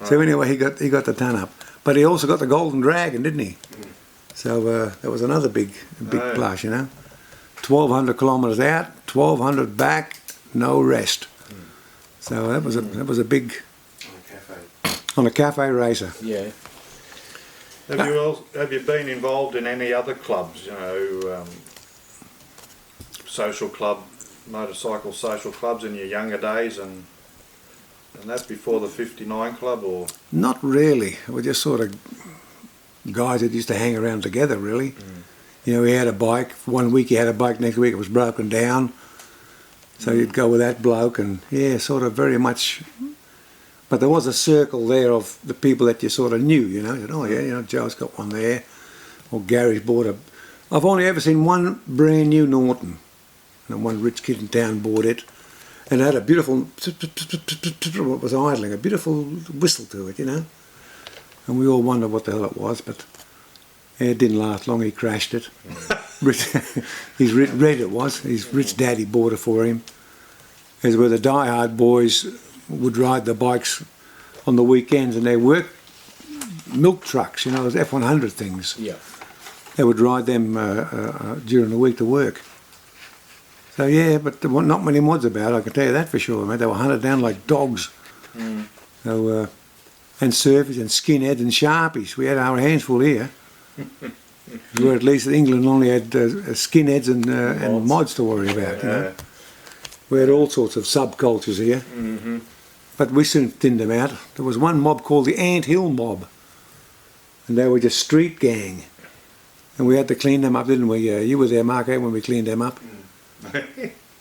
So anyway, he got the ton up. But he also got the Golden Dragon, didn't he? So that was another big plus, you know. 1,200 kilometres out, 1,200 back, no rest. So that was a big on a cafe racer. Yeah. Have you been involved in any other clubs? You know, social club, motorcycle social clubs in your younger days, and that before the 59 club, or? Not really. We're just sort of guys that used to hang around together, really. You know, he had a bike. One week he had a bike, next week it was broken down. So you'd go with that bloke, and yeah, sort of very much. But there was a circle there of the people that you sort of knew, you know. You said, oh yeah, you know, Joe's got one there, or Gary's bought a. I've only ever seen one brand new Norton, and one rich kid in town bought it, and it had a beautiful, what was idling, a beautiful whistle to it, you know. And we all wondered what the hell it was, but it didn't last long. He crashed it. His red it was. His rich daddy bought it for him. As where the die-hard boys would ride the bikes on the weekends, and they worked milk trucks, you know, those F100 things. Yeah. They would ride them during the week to work. So yeah, but there were not many mods about, I can tell you that for sure, mate. They were hunted down like dogs. So, and surfers and skinheads and sharpies. We had our hands full here. Where at least England only had skinheads and mods to worry about, you know. We had all sorts of subcultures here. But we soon thinned them out. There was one mob called the Ant Hill Mob. And they were just street gang. And we had to clean them up, didn't we? You were there, Mark, when we cleaned them up.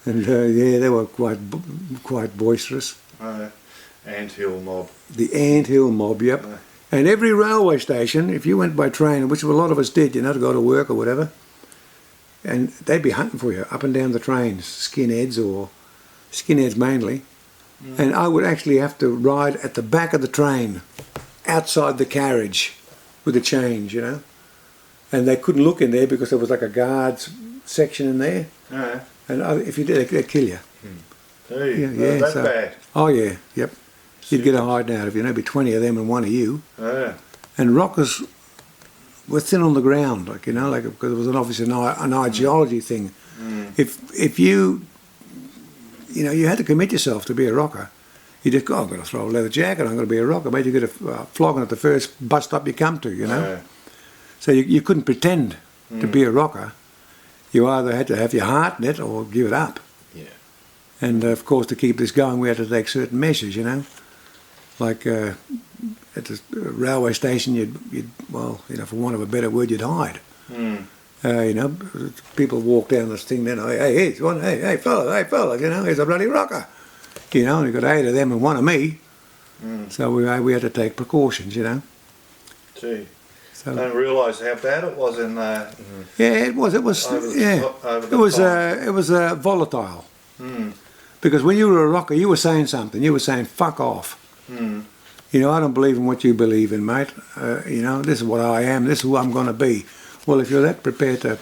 And yeah, they were quite boisterous. Ant Hill Mob. The Ant Hill Mob, yep. And every railway station, if you went by train, which a lot of us did, you know, to go to work or whatever, and they'd be hunting for you up and down the trains, skinheads mainly. And I would actually have to ride at the back of the train, outside the carriage, with the change, you know. And they couldn't look in there because there was like a guards section in there. And if you did, they'd kill you. Hey, yeah, that so, bad. Oh yeah, yep. You'd get a hiding out of you, know, be 20 of them and one of you. And rockers were thin on the ground, like, you know, like, because it was obviously an ideology thing. If you know, you had to commit yourself to be a rocker. You just go, I'm going to throw a leather jacket, I'm going to be a rocker. Mate, you get a flogging at the first bus stop you come to, you know. So you couldn't pretend to be a rocker. you either had to have your heart in it or give it up. Yeah. And of course, to keep this going, we had to take certain measures, you know. Like at the railway station, you'd well, you know, for want of a better word, you'd hide. You know, people walk down this thing then, hey, hey, fella, you know, he's a bloody rocker. You know, and you got 8 of them and 1 of me. So we had to take precautions, you know. Gee. So, I didn't realise how bad it was in there. yeah, it was, yeah. It was volatile. Because when you were a rocker, you were saying something. You were saying, fuck off. You know, I don't believe in what you believe in, mate. You know, this is what I am. This is who I'm going to be. Well, if you're that prepared to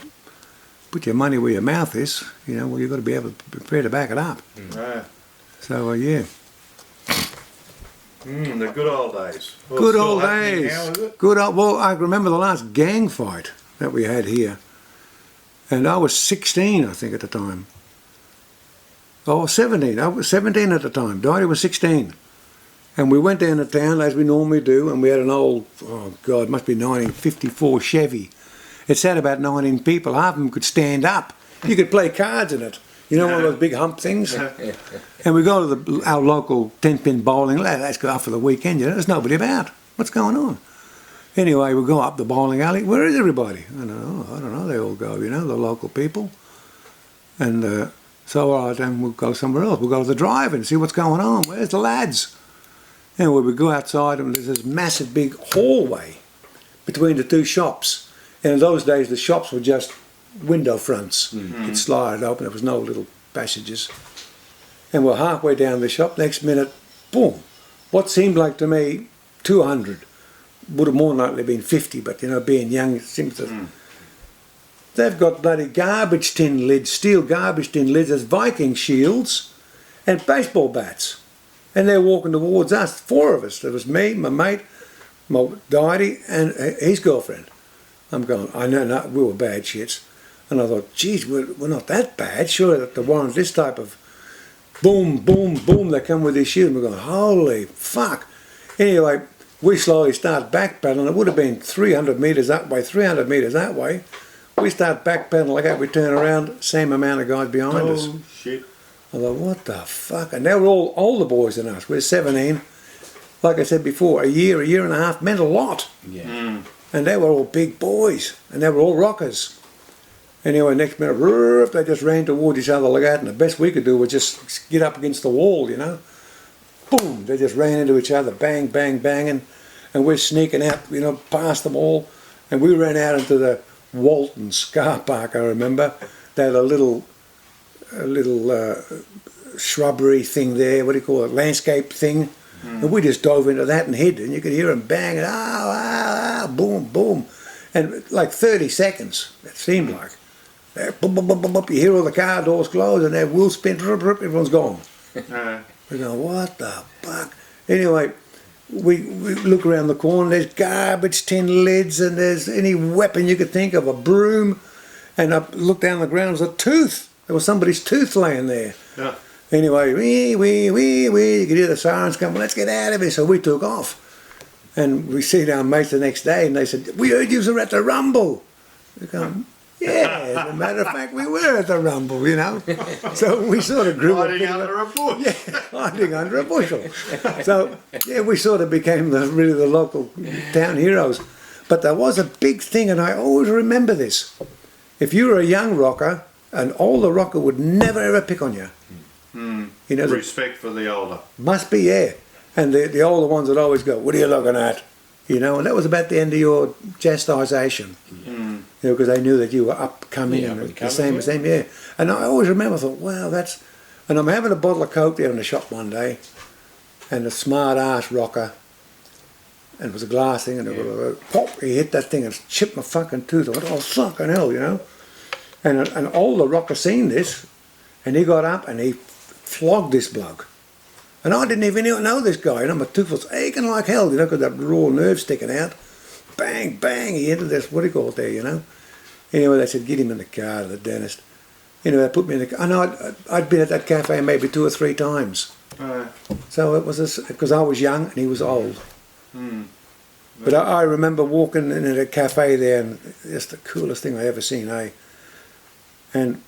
put your money where your mouth is, you know, well, you've got to be able to prepare to back it up. Yeah. So, yeah. The good old days. Well, Good it's still old happening days. now, is it? Good old, well, I remember the last gang fight that we had here. And I was 16, I think, at the time. Oh, 17. I was 17 at the time. Dottie was 16. And we went down to town, as we normally do, and we had an old, oh God, must be 1954 Chevy. It sat about 19 people. Half of them could stand up. You could play cards in it. You know, one of those big hump things? And we go to our local 10-pin bowling. Let's go out for the weekend. You know, there's nobody about. What's going on? Anyway, we go up the bowling alley. Where is everybody? I don't know. They all go, you know, the local people. And so, all right, then we'll go somewhere else. We'll go to the drive and see what's going on. Where's the lads? And we go outside and there's this massive big hallway between the 2 shops. And in those days, the shops were just window fronts. You'd slide it open. There was no little passages. And we're halfway down the shop. Next minute, boom. What seemed like to me 200 would have more than likely been 50. But, you know, being young, it seems to... They've got bloody garbage tin lids, steel garbage tin lids as Viking shields and baseball bats. And they're walking towards us, 4 of us. There was me, my mate, my Dottie, and his girlfriend. I'm going, I know, no, we were bad shits. And I thought, geez, we're not that bad. Surely that to warrant this type of boom, boom, boom, they come with these shields. And we're going, holy fuck. Anyway, we slowly start backpedaling. It would have been 300 metres that way, 300 metres that way. We start backpedaling like that. We turn around, same amount of guys behind us. Oh, shit. I thought, what the fuck? And they were all older boys than us. We're 17. Like I said before, a year and a half meant a lot. Yeah. And they were all big boys. And they were all rockers. Anyway, next minute, they just ran towards each other like that. And the best we could do was just get up against the wall, you know. Boom! They just ran into each other, bang, bang, banging. And we're sneaking out, you know, past them all. And we ran out into the Walton's car park, I remember. They had a little shrubbery thing there, what do you call it, landscape thing. And we just dove into that and hid, and you could hear them bang, and boom, boom. And like 30 seconds, it seemed like. Boom, boom, boom, boom, boom. You hear all the car doors close, and their wheels spin, everyone's gone. We go, what the fuck? Anyway, we look around the corner, there's garbage tin lids, and there's any weapon you could think of, a broom. And I looked down the ground, there was a tooth. There was somebody's tooth laying there. Yeah. Anyway, you could hear the sirens coming, let's get out of here. So we took off. And we see our mates the next day, and they said, we heard you were at the Rumble. We go, yeah, as a matter of fact, we were at the Rumble, you know. So we sort of grew up. Hiding under a bush. Yeah, hiding under a bushel. So, yeah, we sort of became really the local town heroes. But there was a big thing, and I always remember this. If you were a young rocker, an older rocker would never ever pick on you. You know, Respect for the older. Must be, yeah. And the older ones would always go, what are you looking at? You know, and that was about the end of your chastisation. You know, because they knew that you were upcoming and the same, yeah. And I always remember, I thought, wow, that's... And I'm having a bottle of Coke there in the shop one day, and a smart-ass rocker, and it was a glass thing, and pop, he hit that thing and chipped my fucking tooth. I went, oh, fucking hell, you know. And an older rocker seen this, and he got up and he flogged this bloke. And I didn't even know this guy, you know, my tooth was aching like hell, you know, because that raw nerve sticking out. Bang, bang, he entered this, what do you call it there, you know. Anyway, they said, get him in the car to the dentist. Anyway, they put me in the car. I know I'd been at that cafe maybe 2 or 3 times. So it was, because I was young and he was old. But I remember walking in a cafe there, and it's the coolest thing I ever seen, eh? and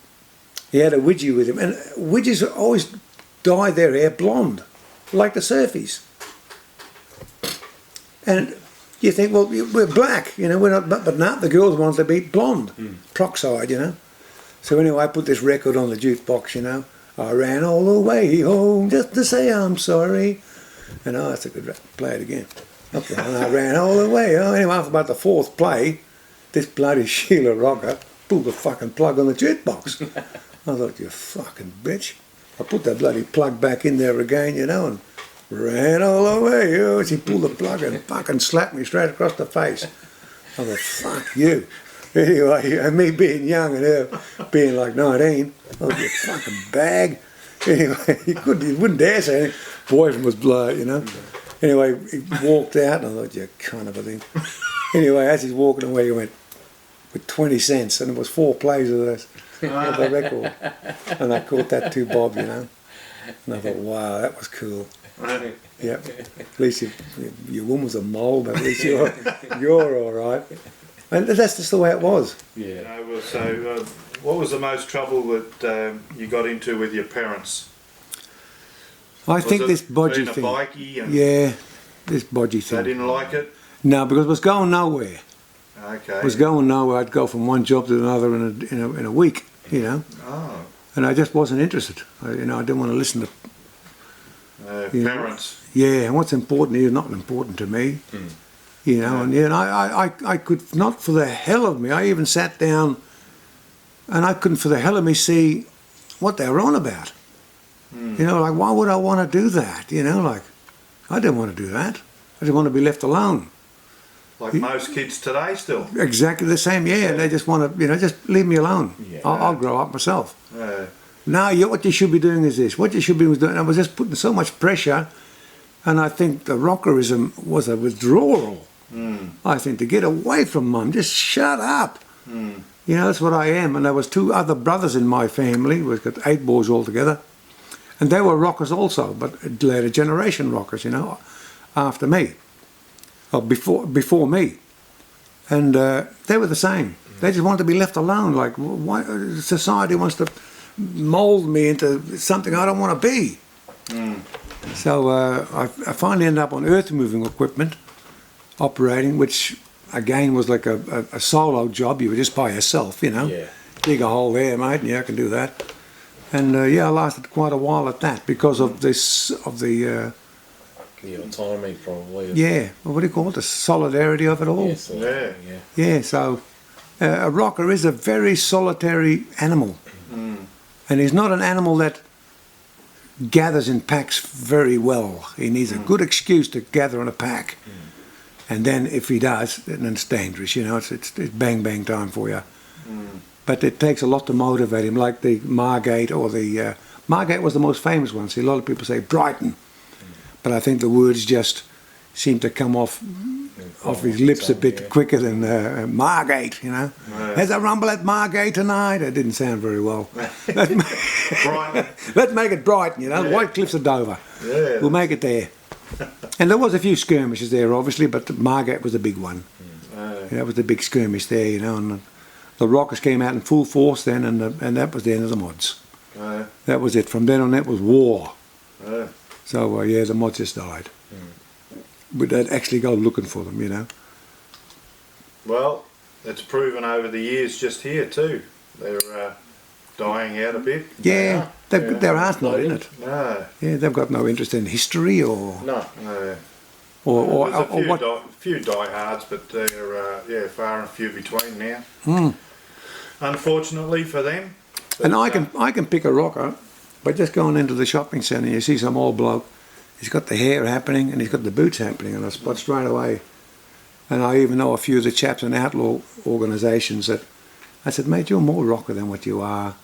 he had a widgie with him, and widgies always dye their hair blonde, like the surfies. And you think, well, we're black, you know, we're not, but no, the girls wanted to be blonde, peroxide, you know. So anyway, I put this record on the jukebox, you know. I ran all the way home just to say I'm sorry. And oh, that's a good play it again. Okay, and I ran all the way. Oh, anyway, after about the fourth play, this bloody Sheila rocker pulled the fucking plug on the jukebox. I thought, you fucking bitch. I put that bloody plug back in there again, you know, and ran all the way. You know, she pulled the plug and fucking slapped me straight across the face. I thought, fuck you. Anyway, and me being young and her being like 19, I thought, you fucking bag. Anyway, he wouldn't dare say anything. Boyfriend was blood, you know. Anyway, he walked out and I thought, you kind of a thing. Anyway, as he's walking away, he went, with 20 cents, and it was 4 plays of this, of the record. And I caught that too, Bob, you know. And I thought, wow, that was cool. Yep. At least your woman was a mole, but at least you're all right. And that's just the way it was. Yeah. So, what was the most trouble that you got into with your parents? I think this bodgy being a thing. bikie and Yeah, this bodgy they thing. didn't like it? No, because it was going nowhere. Okay. It was going nowhere. I'd go from one job to another in a week, you know. Oh. And I just wasn't interested. I didn't want to listen to. Parents. Yeah, and what's important is not important to me. You know, and I could not for the hell of me. I even sat down, and I couldn't for the hell of me see what they were on about. You know, like why would I want to do that? You know, like I didn't want to do that. I just want to be left alone. Like most kids today still. Exactly the same, yeah. They just want to, just leave me alone. Yeah. I'll grow up myself. Yeah. No, what you should be doing is this. What you should be doing. I was just putting so much pressure, and I think the rockerism was a withdrawal. I think to get away from mum, just shut up. You know, that's what I am. And there was 2 other brothers in my family. We've got 8 boys altogether, and they were rockers also, but later generation rockers. You know, after me. Before me, and they were the same. They just wanted to be left alone. Like, why society wants to mould me into something I don't want to be. So I finally ended up on earth moving equipment, operating, which again was like a solo job. You were just by yourself, you know. Yeah. Dig a hole there, mate, and I can do that. And I lasted quite a while at that because of the autonomy, probably. Yeah, well, what do you call it? The solidarity of it all. Yes, Yeah. Yeah, so a rocker is a very solitary animal. And he's not an animal that gathers in packs very well. He needs a good excuse to gather in a pack. And then if he does, then it's dangerous, you know, it's bang bang time for you. But it takes a lot to motivate him, like the Margate or the... Margate was the most famous one. See, a lot of people say Brighton. But I think the words just seem to come off his lips a bit quicker than Margate, you know. There's a rumble at Margate tonight. It didn't sound very well. Brighton. Let's make it Brighton, you know. White Cliffs of Dover. Yeah. We'll make it there. And there was a few skirmishes there, obviously, but Margate was the big one. That was the big skirmish there, you know. And the rockers came out in full force then, and that was the end of the mods. That was it. From then on, that was war. So, the mods just died. We don't actually go looking for them, you know. Well, it's proven over the years just here too. They're dying out a bit. Yeah, their heart's not in it. No. Yeah, they've got no interest in history or... No. Or There's a what... few diehards, but they're far and few between now. Unfortunately for them. But, And I can pick a rocker by just going into the shopping centre. You see some old bloke, he's got the hair happening and he's got the boots happening, and I spot straight away. And I even know a few of the chaps in outlaw organisations that I said, mate, you're more rocker than what you are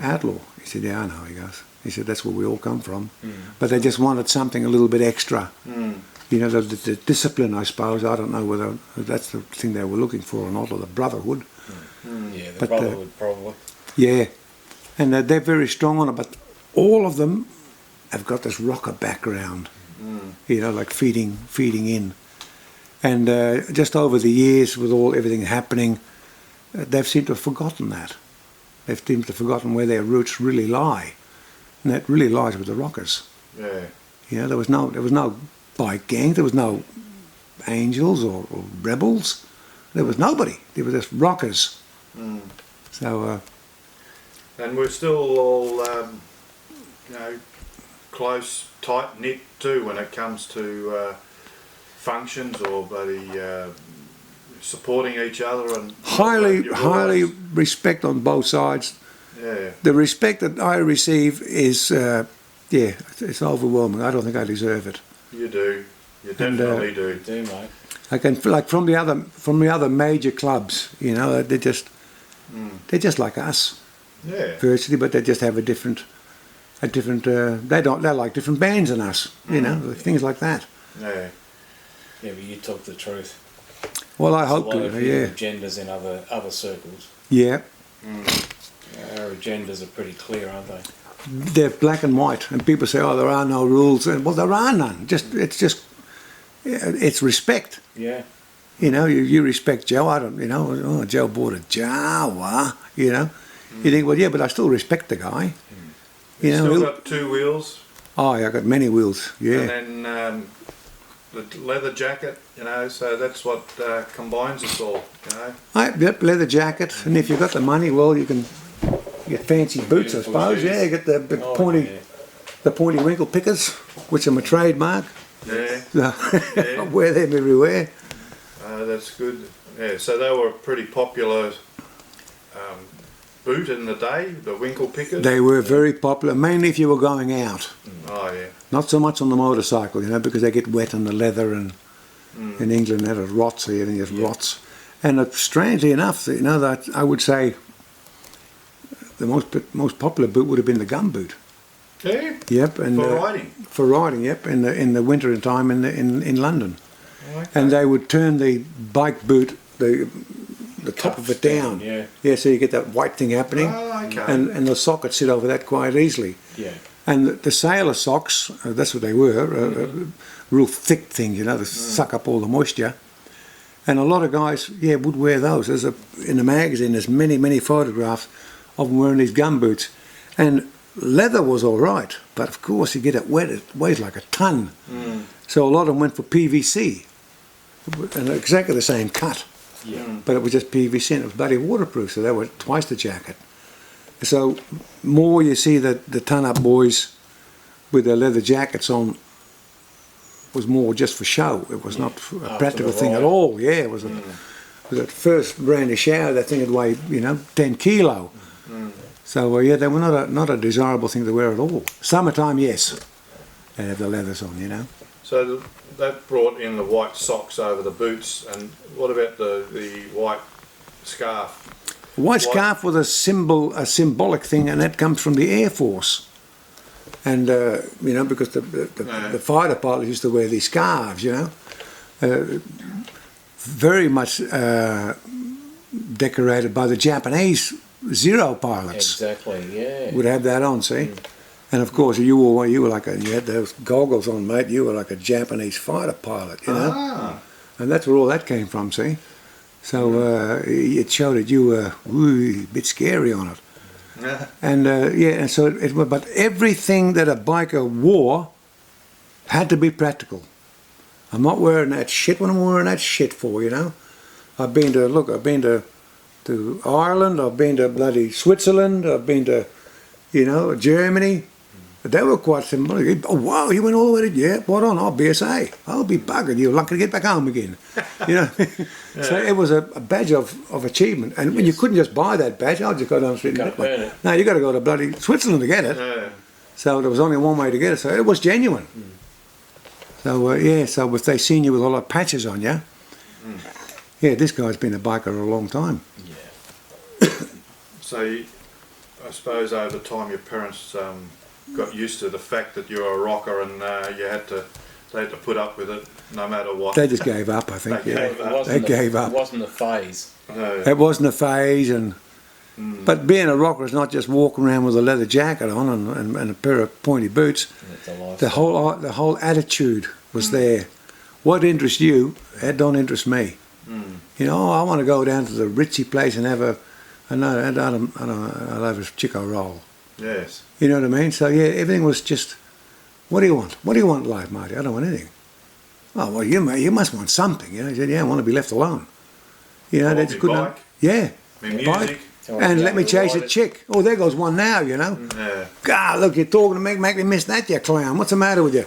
outlaw. He said, yeah, I know, he goes. He said, that's where we all come from. But they just wanted something a little bit extra. You know, the discipline, I suppose. I don't know whether that's the thing they were looking for or not, or the brotherhood. Yeah, the But, brotherhood, probably. Yeah, and they're very strong on it, but all of them have got this rocker background, you know, like feeding in. And just over the years, with everything happening, they've seemed to have forgotten that. They seem to have forgotten where their roots really lie, and that really lies with the rockers. Yeah. You know, there was no bike gang, there was no angels or rebels, there was nobody. There were just rockers. Mm. So, And we're still all, close, tight knit too when it comes to functions or bloody supporting each other and highly respect on both sides. Yeah. The respect that I receive is, it's overwhelming. I don't think I deserve it. You do. You definitely do. You do, mate. I can feel like from the other major clubs, you know, they're just like us, Yeah. virtually, but they just have a different. They're like different bands than us, you know, things like that. Yeah. Yeah, but you talk the truth. Well, I There's hope a lot to, of hidden yeah, agendas in other circles. yeah. Our agendas are pretty clear, aren't they? They're black and white, and people say, "Oh, there are no rules." And well, there are none. It's respect. Yeah. You know, you respect Joe. I don't. You know, oh, Joe bought a Jawa. You know, you think, well, yeah, but I still respect the guy. You know, Still got 2 wheels. oh, yeah, I got many wheels. Yeah, And then the leather jacket, you know, so that's what combines us all, you know. Yep, leather jacket, and if you've got the money, well, you can get fancy boots, I Beautiful suppose. shoes. Yeah, you get the Oh, pointy, yeah. the pointy winkle pickers, which are my trademark. Yeah, I wear them everywhere. that's good. Yeah, so they were a pretty popular boot in the day, the winkle pickers. They were very popular, mainly if you were going out. Oh, yeah. Not so much on the motorcycle, you know, because they get wet on the leather, and in England that it rots, so everything just rots. And strangely enough, you know, that I would say the most popular boot would have been the gum boot. Yeah? Yep, and For riding? For riding, yep, in the winter time in London, Okay. and they would turn the bike boot the top of it down. Yeah. So you get that white thing happening, Oh, okay. and the socket sit over that quite easily. Yeah. And the sailor socks, that's what they were, real thick things, you know, to suck up all the moisture. And a lot of guys, would wear those. In the magazine, there's many photographs of them wearing these gum boots. And leather was all right, but of course you get it wet, it weighs like a ton. So a lot of them went for PVC, and exactly the same cut. Yeah. But it was just PVC, and it was bloody waterproof, so they were twice the jacket. So more you see the ton-up boys with their leather jackets on was more just for show. It was not a After practical the thing at ride. all. Yeah, it was at first brand new shower, that thing would weigh, 10 kilo. So they were not a desirable thing to wear at all. Summertime, yes, they have the leathers on, you know. So that brought in the white socks over the boots, and what about the white scarf? White scarf was a symbolic thing, and that comes from the Air Force. And because the fighter pilots used to wear these scarves, very much decorated by the Japanese Zero pilots. Exactly. Yeah. Would have that on, see. And of course, you had those goggles on, mate. You were like a Japanese fighter pilot, you know. Ah. And that's where all that came from, see. So it showed that you were a bit scary on it. Yeah. And so but everything that a biker wore had to be practical. I'm not wearing that shit when I'm wearing that shit for, you know. I've been to Ireland, I've been to bloody Switzerland, I've been to, Germany. They were quite symbolic. Oh wow, you went all the way to, what on? I'll BSA. I'll be buggered. You're lucky to get back home again. So it was a badge of achievement. And when you couldn't just buy that badge, I'll just go down the street and get one. No, you got to go to bloody Switzerland to get it. Yeah. So there was only one way to get it. So it was genuine. So so if they seen you with a lot of patches on you, this guy's been a biker a long time. Yeah. So I suppose over time your parents got used to the fact that you were a rocker, and they had to put up with it no matter what. They just gave up, I think. They gave up. They gave up. It wasn't a phase. It wasn't a phase, but being a rocker is not just walking around with a leather jacket on and a pair of pointy boots. It's a life. The whole attitude was there. What interests you, it don't interest me. I want to go down to the ritzy place and have a and I'd have a Chico roll. Yes. You know what I mean? So yeah, everything was just, what do you want? What do you want in life, Marty? I don't want anything. Oh, well, you must want something. You know, he said, yeah, I want to be left alone. You know, that's good enough. Yeah. My music. Bike. And let me chase a chick. Oh, there goes one now, you know. Yeah. God, look, you're talking to make me miss that, you clown. What's the matter with you?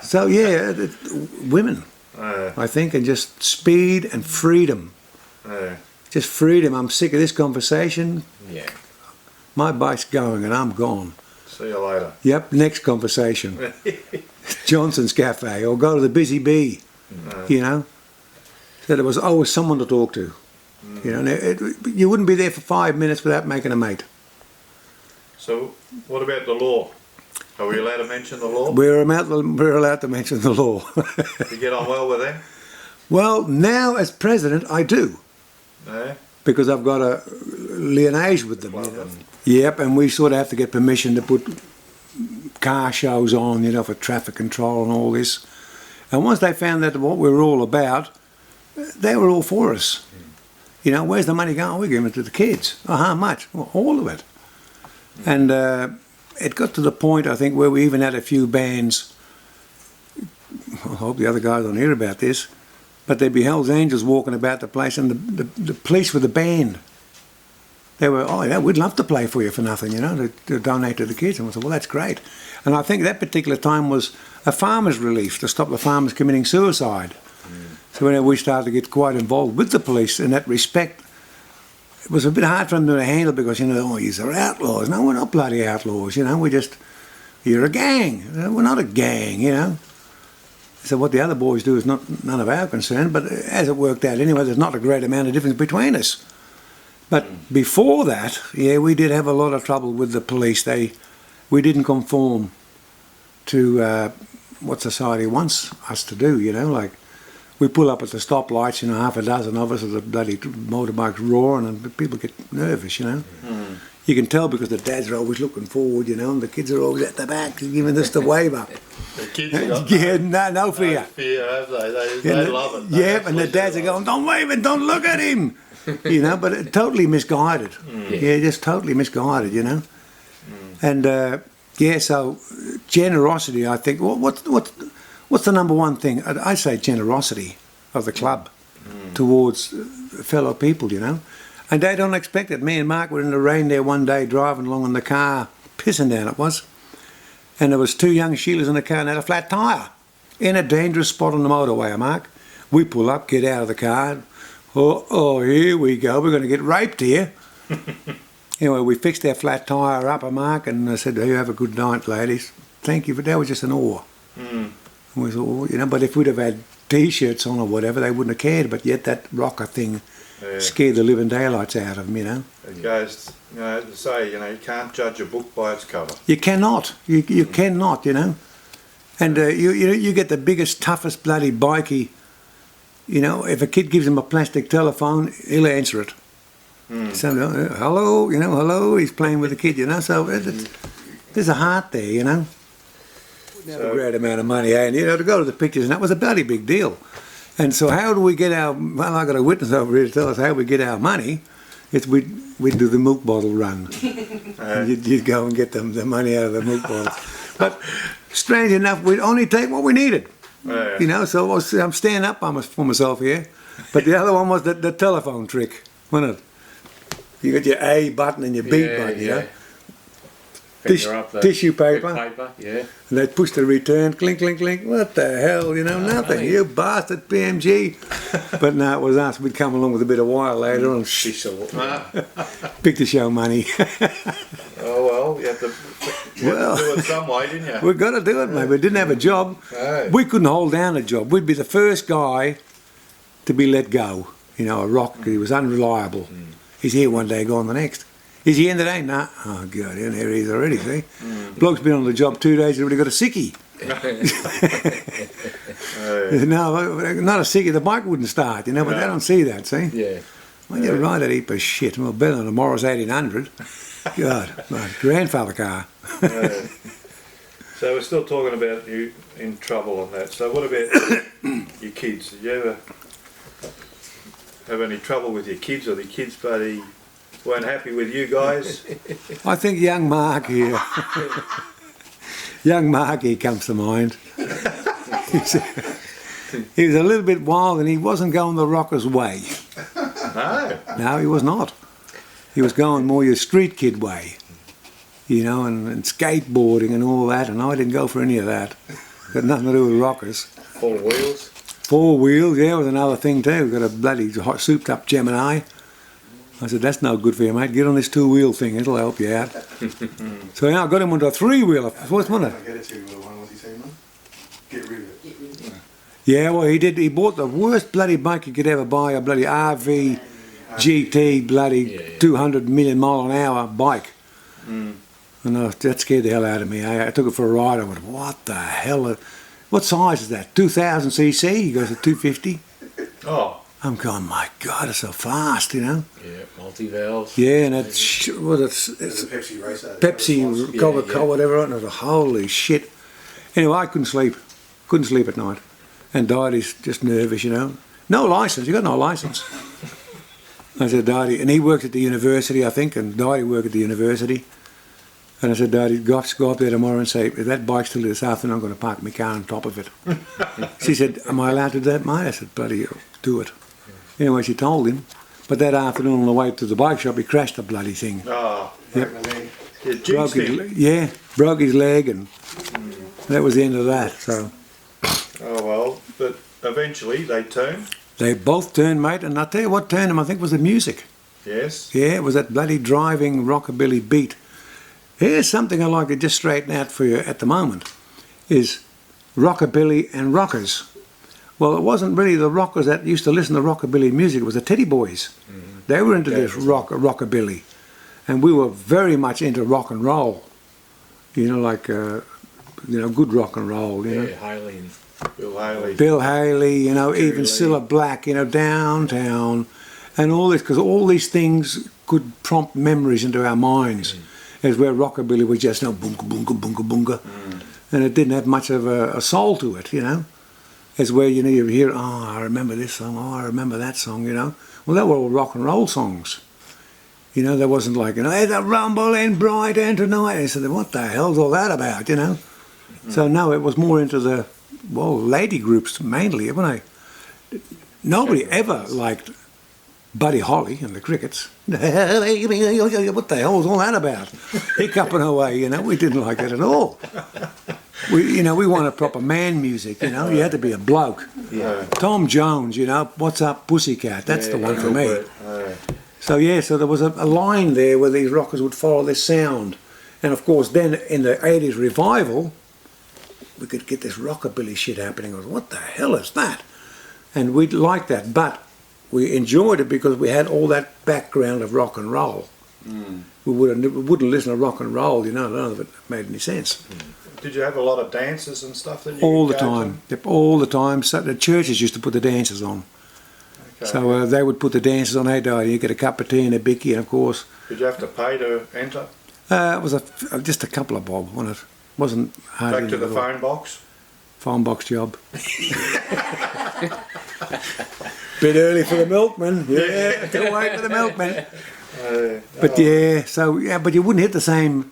So, yeah, women, I think, and just speed and freedom. Just freedom. I'm sick of this conversation. Yeah. My bike's going and I'm gone. See you later. Yep, next conversation. Johnson's Cafe, or go to the Busy Bee, you know. So there was always someone to talk to. You know, you wouldn't be there for 5 minutes without making a mate. So, what about the law? Are we allowed to mention the law? We're allowed to mention the law. You get on well with them? Well, now as president, I do. Yeah. Because I've got a liaise with them. You know? Yep, and we sort of have to get permission to put car shows on, you know, for traffic control and all this. And once they found out what we were all about, they were all for us. You know, where's the money going? We're giving it to the kids. Oh, how much? Well, all of it. And it got to the point, I think, where we even had a few bands. I hope the other guys don't hear about this, but there'd be Hell's Angels walking about the place, and the police were the band. They were, oh yeah, we'd love to play for you for nothing, you know, to donate to the kids. And I said, well, that's great. And I think that particular time was a farmer's relief to stop the farmers committing suicide. So when we started to get quite involved with the police in that respect, it was a bit hard for them to handle because, you know, oh, these are outlaws. No, we're not bloody outlaws, you know, you're a gang. We're not a gang, you know. So what the other boys do is none of our concern, but as it worked out anyway, there's not a great amount of difference between us. But before that, yeah, we did have a lot of trouble with the police. We didn't conform to what society wants us to do, you know, like we pull up at the stoplights, you know, half a dozen of us, as the bloody motorbikes roaring, and people get nervous, you know. You can tell because the dads are always looking forward, you know, and the kids are always at the back giving us the wave up. The kids have got no fear. No fear, have they? They love it. Yeah, and the dads are going, don't wave it, don't look at him. You know, but it, totally misguided. Yeah, just totally misguided, you know. And, yeah, so generosity, I think, what's the number one thing? I'd say generosity of the club towards fellow people, you know. And they don't expect it. Me and Mark were in the rain there one day driving along in the car, pissing down it was. And there was two young Sheilas in the car and they had a flat tyre in a dangerous spot on the motorway, Mark. We pull up, get out of the car. Oh, here we go. We're going to get raped here. Anyway, we fixed our flat tyre up, Mark, and I said, you have a good night, ladies. Thank you, but that was just an oar. And we thought, well, you know, but if we'd have had T-shirts on or whatever, they wouldn't have cared. But yet that rocker thing scared the living daylights out of them, you know. It goes, you know, to say, you know, you can't judge a book by its cover. You cannot. You cannot, you know. And you get the biggest, toughest bloody bikie. You know, if a kid gives him a plastic telephone, he'll answer it. So, hello, you know, hello, he's playing with the kid, you know. So there's a heart there, you know. So, a great amount of money, and you know, to go to the pictures, and that was a bloody big deal. And so how do we get our, well, I got a witness over here to tell us how we get our money. It's we'd do the milk bottle run. You'd go and get the money out of the milk bottles. But strange enough, we'd only take what we needed. You know, so I'm standing up for myself here. But the other one was the telephone trick, wasn't it? You got your A button and your B button, you know. Tissue paper, and they'd push the return, clink, clink, clink. What the hell, you know, nothing. Really? You bastard, PMG. But no, it was us. We'd come along with a bit of wire later on. Picture show money. Oh, well, you had to do it some way, didn't you? We've got to do it, mate. We didn't have a job. We couldn't hold down a job. We'd be the first guy to be let go. You know, a rock, he was unreliable. He's here one day, gone the next. Is he in today? Nah. Oh, God, here he is already, see? Bloke's been on the job 2 days, he's already got a sickie. No, not a sickie, the bike wouldn't start, you know, but they don't see that, see? Yeah. Well, you ride that heap of shit. Well, better than a Morris 1800. God, my grandfather car. So we're still talking about you in trouble and that. So what about your kids? Did you ever have any trouble with your kids, or the kids bloody weren't happy with you guys. I think young Mark here. Young Mark here comes to mind. He was a little bit wild and he wasn't going the rockers' way. No. No, he was not. He was going more your street kid way, you know, and skateboarding and all that, and I didn't go for any of that. Got nothing to do with rockers. 4 wheels. 4 wheels, yeah, was another thing too. Got a bloody hot souped up Gemini. I said, that's no good for you, mate. Get on this 2-wheel thing, it'll help you out. So now I got him onto a 3-wheeler. What's one of it? Get a 2-wheel one, what's he saying, man? Get rid of it. Yeah, well, he did. He bought the worst bloody bike you could ever buy, a bloody RV GT, bloody 200 million mile an hour bike. And that scared the hell out of me. I took it for a ride. I went, what the hell? What size is that? 2000 cc? He goes to 250. Oh. I'm going, my God, it's so fast, you know. Yeah, multi-valves. Yeah, and it's There's a Pepsi racer. Pepsi, Coca-Cola, whatever. And I was like, holy shit. Anyway, I couldn't sleep. Couldn't sleep at night. And Daddy's just nervous, you know. No license. You got no license. I said, Daddy, and he worked at the university, I think, and Daddy worked at the university. And I said, Daddy, go up there tomorrow and say, if that bike's still this afternoon, I'm going to park my car on top of it. She said, am I allowed to do that, mate? I said, bloody, do it. Anyway, she told him. But that afternoon on the way to the bike shop, he crashed the bloody thing. Oh. Yep. You jinxed him. Broke his leg, and that was the end of that. So Oh well, but eventually they turned. they both turned, mate, and I tell you what turned them, I think, was the music. Yes. Yeah, it was that bloody driving rockabilly beat. Here's something I'd like to just straighten out for you at the moment, is rockabilly and rockers. Well, it wasn't really the rockers that used to listen to rockabilly music, it was the Teddy Boys. They were into this rockabilly. And we were very much into rock and roll. You know, like, good rock and roll, you know. Yeah, Haley and Bill Haley. Bill Haley, you know, Jerry even Lee. Cilla Black, you know, Downtown, and all this, because all these things could prompt memories into our minds, as where rockabilly was just, boonga, boonga, boonga, boonga, and it didn't have much of a soul to it, you know, as where, you know, you hear, oh, I remember this song, oh, I remember that song, you know. Well, they were all rock and roll songs. You know, there wasn't like, you know, hey, the rumbling bright and tonight. I said, what the hell's all that about, you know? So, no, it was more into the, lady groups mainly, wasn't I? Nobody ever liked Buddy Holly and the Crickets. What the hell was all that about? Hiccuping away, you know, we didn't like it at all. We wanted proper man music, you know, you had to be a bloke. Yeah. Tom Jones, you know, What's Up Pussycat, that's the one for me. So there was a line there where these rockers would follow this sound. And of course then in the 80s revival, we could get this rockabilly shit happening. I was, what the hell is that? And we'd like that, but we enjoyed it because we had all that background of rock and roll. We wouldn't listen to rock and roll, you know, none of it made any sense. Did you have a lot of dances and stuff that you All the could go time, yep, all the time. So the churches used to put the dances on. to? Okay. So they would put the dances on. Hey, Daddy, you get a cup of tea and a bicky, and of course, Did you have to pay to enter? it was just a couple of bob on it. Wasn't hardly Back to the any at all. phone box? Phone box job. Bit early for the milkman. Yeah, don't wait for the milkman. But but you wouldn't hit the same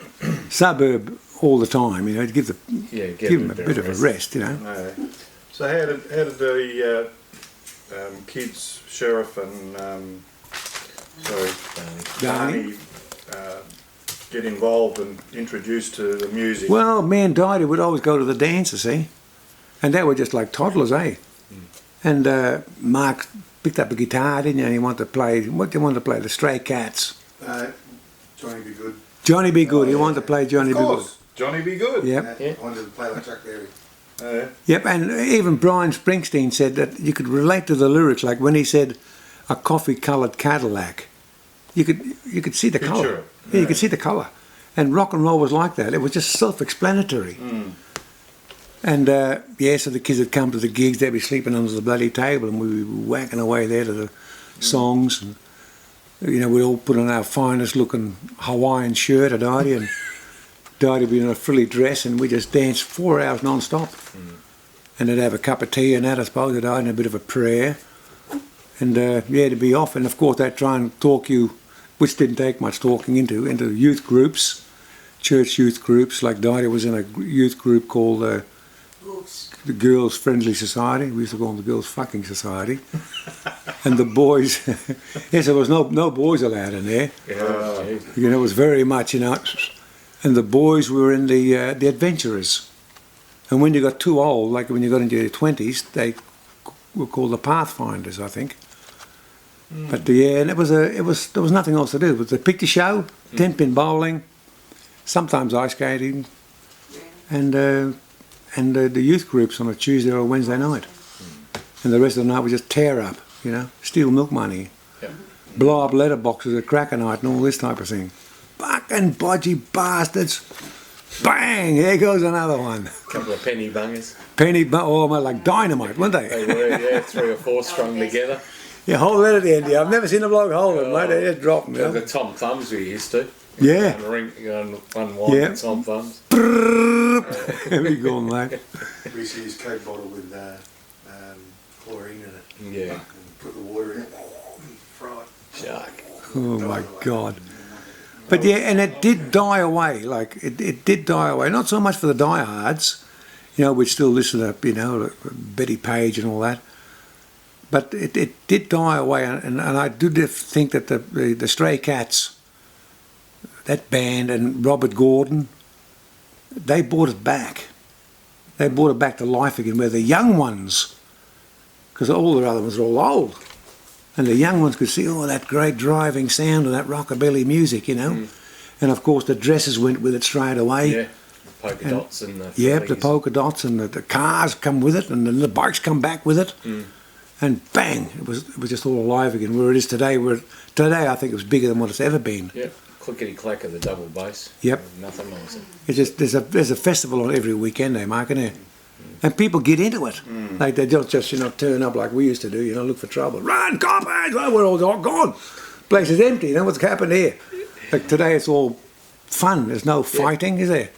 suburb all the time. You know, to give them a bit of a rest. You know. No. So how did the kids, Sheriff and Barney, get involved and introduced to the music? Well, me and Daddy would always go to the dances, see, and they were just like toddlers, eh? And Mark picked up a guitar, didn't you? And he wanted to play. What do you want to play? The Stray Cats. Johnny Be Good. Johnny Be Good. He wanted to play Johnny Of Be Good. course, Johnny Be Good. Yep. I wanted to play like Chuck Berry. Yep, and even Brian Springsteen said that you could relate to the lyrics, like when he said a coffee-coloured Cadillac. You could see the Picture colour. it. Yeah, you could see the colour. And rock and roll was like that. It was just self-explanatory. And so the kids would come to the gigs, they'd be sleeping under the bloody table, and we'd be whacking away there to the songs. And, you know, we'd all put on our finest looking Hawaiian shirt at Daddy, and Daddy would be in a frilly dress, and we just danced 4 hours non-stop. And they'd have a cup of tea and that, I suppose, at Daddy, and a bit of a prayer. And to be off. And of course, they'd try and talk you which didn't take much talking into youth groups, church youth groups. Like Didy was in a youth group called the Girls Friendly Society. We used to call them the Girls Fucking Society. And the boys, yes, there was no boys allowed in there. You know, it was very much, you know. And the boys were in the adventurers. And when you got too old, like when you got into your 20s, they were called the Pathfinders, I think. But and there was nothing else to do. It was the picture show, 10-pin bowling, sometimes ice skating, and the youth groups on a Tuesday or Wednesday night. And the rest of the night was just tear up, you know, steal milk money, blow up letterboxes at cracker night and all this type of thing. Fucking bodgy bastards. Bang! There goes another one. Couple of penny bungers. Oh, man, like dynamite, weren't they? They were, yeah, 3 or 4 strung together. Yeah, hold that at the end, yeah. I've never seen a bloke hold them, mate. They just drop them, you know? The Tom Thumbs we used to. Yeah. Unwind Yeah. the Tom Thumbs. There we go, mate. We used to use Coke bottle with chlorine in it. Yeah. And put the water in it. Fry it. Shark. Oh, my God. But yeah, and it did die away. Like, it did die away. Not so much for the diehards, you know, we'd still listen to, you know, Betty Page and all that. But it did die away, and I do think that the Stray Cats, that band, and Robert Gordon, they brought it back. They brought it back to life again, where the young ones, because all the other ones are all old, and the young ones could see, oh, that great driving sound of that rockabilly music, you know. And of course the dresses went with it straight away. Yeah, the polka dots and the Yep, the frillies. polka dots, and the cars come with it, and then the bikes come back with it. And bang, it was just all alive again. Where it is today, today I think it was bigger than what it's ever been. Yeah, clickety clack of the double bass. Yep. Nothing else. It's just there's a festival on every weekend there, Mark, isn't there? And people get into it. Like they don't just, you know, turn up like we used to do, you know, look for trouble. Run, coppers! Well, we're all gone. Place is empty, you know, what's happened here? Like today it's all fun, there's no fighting, is there?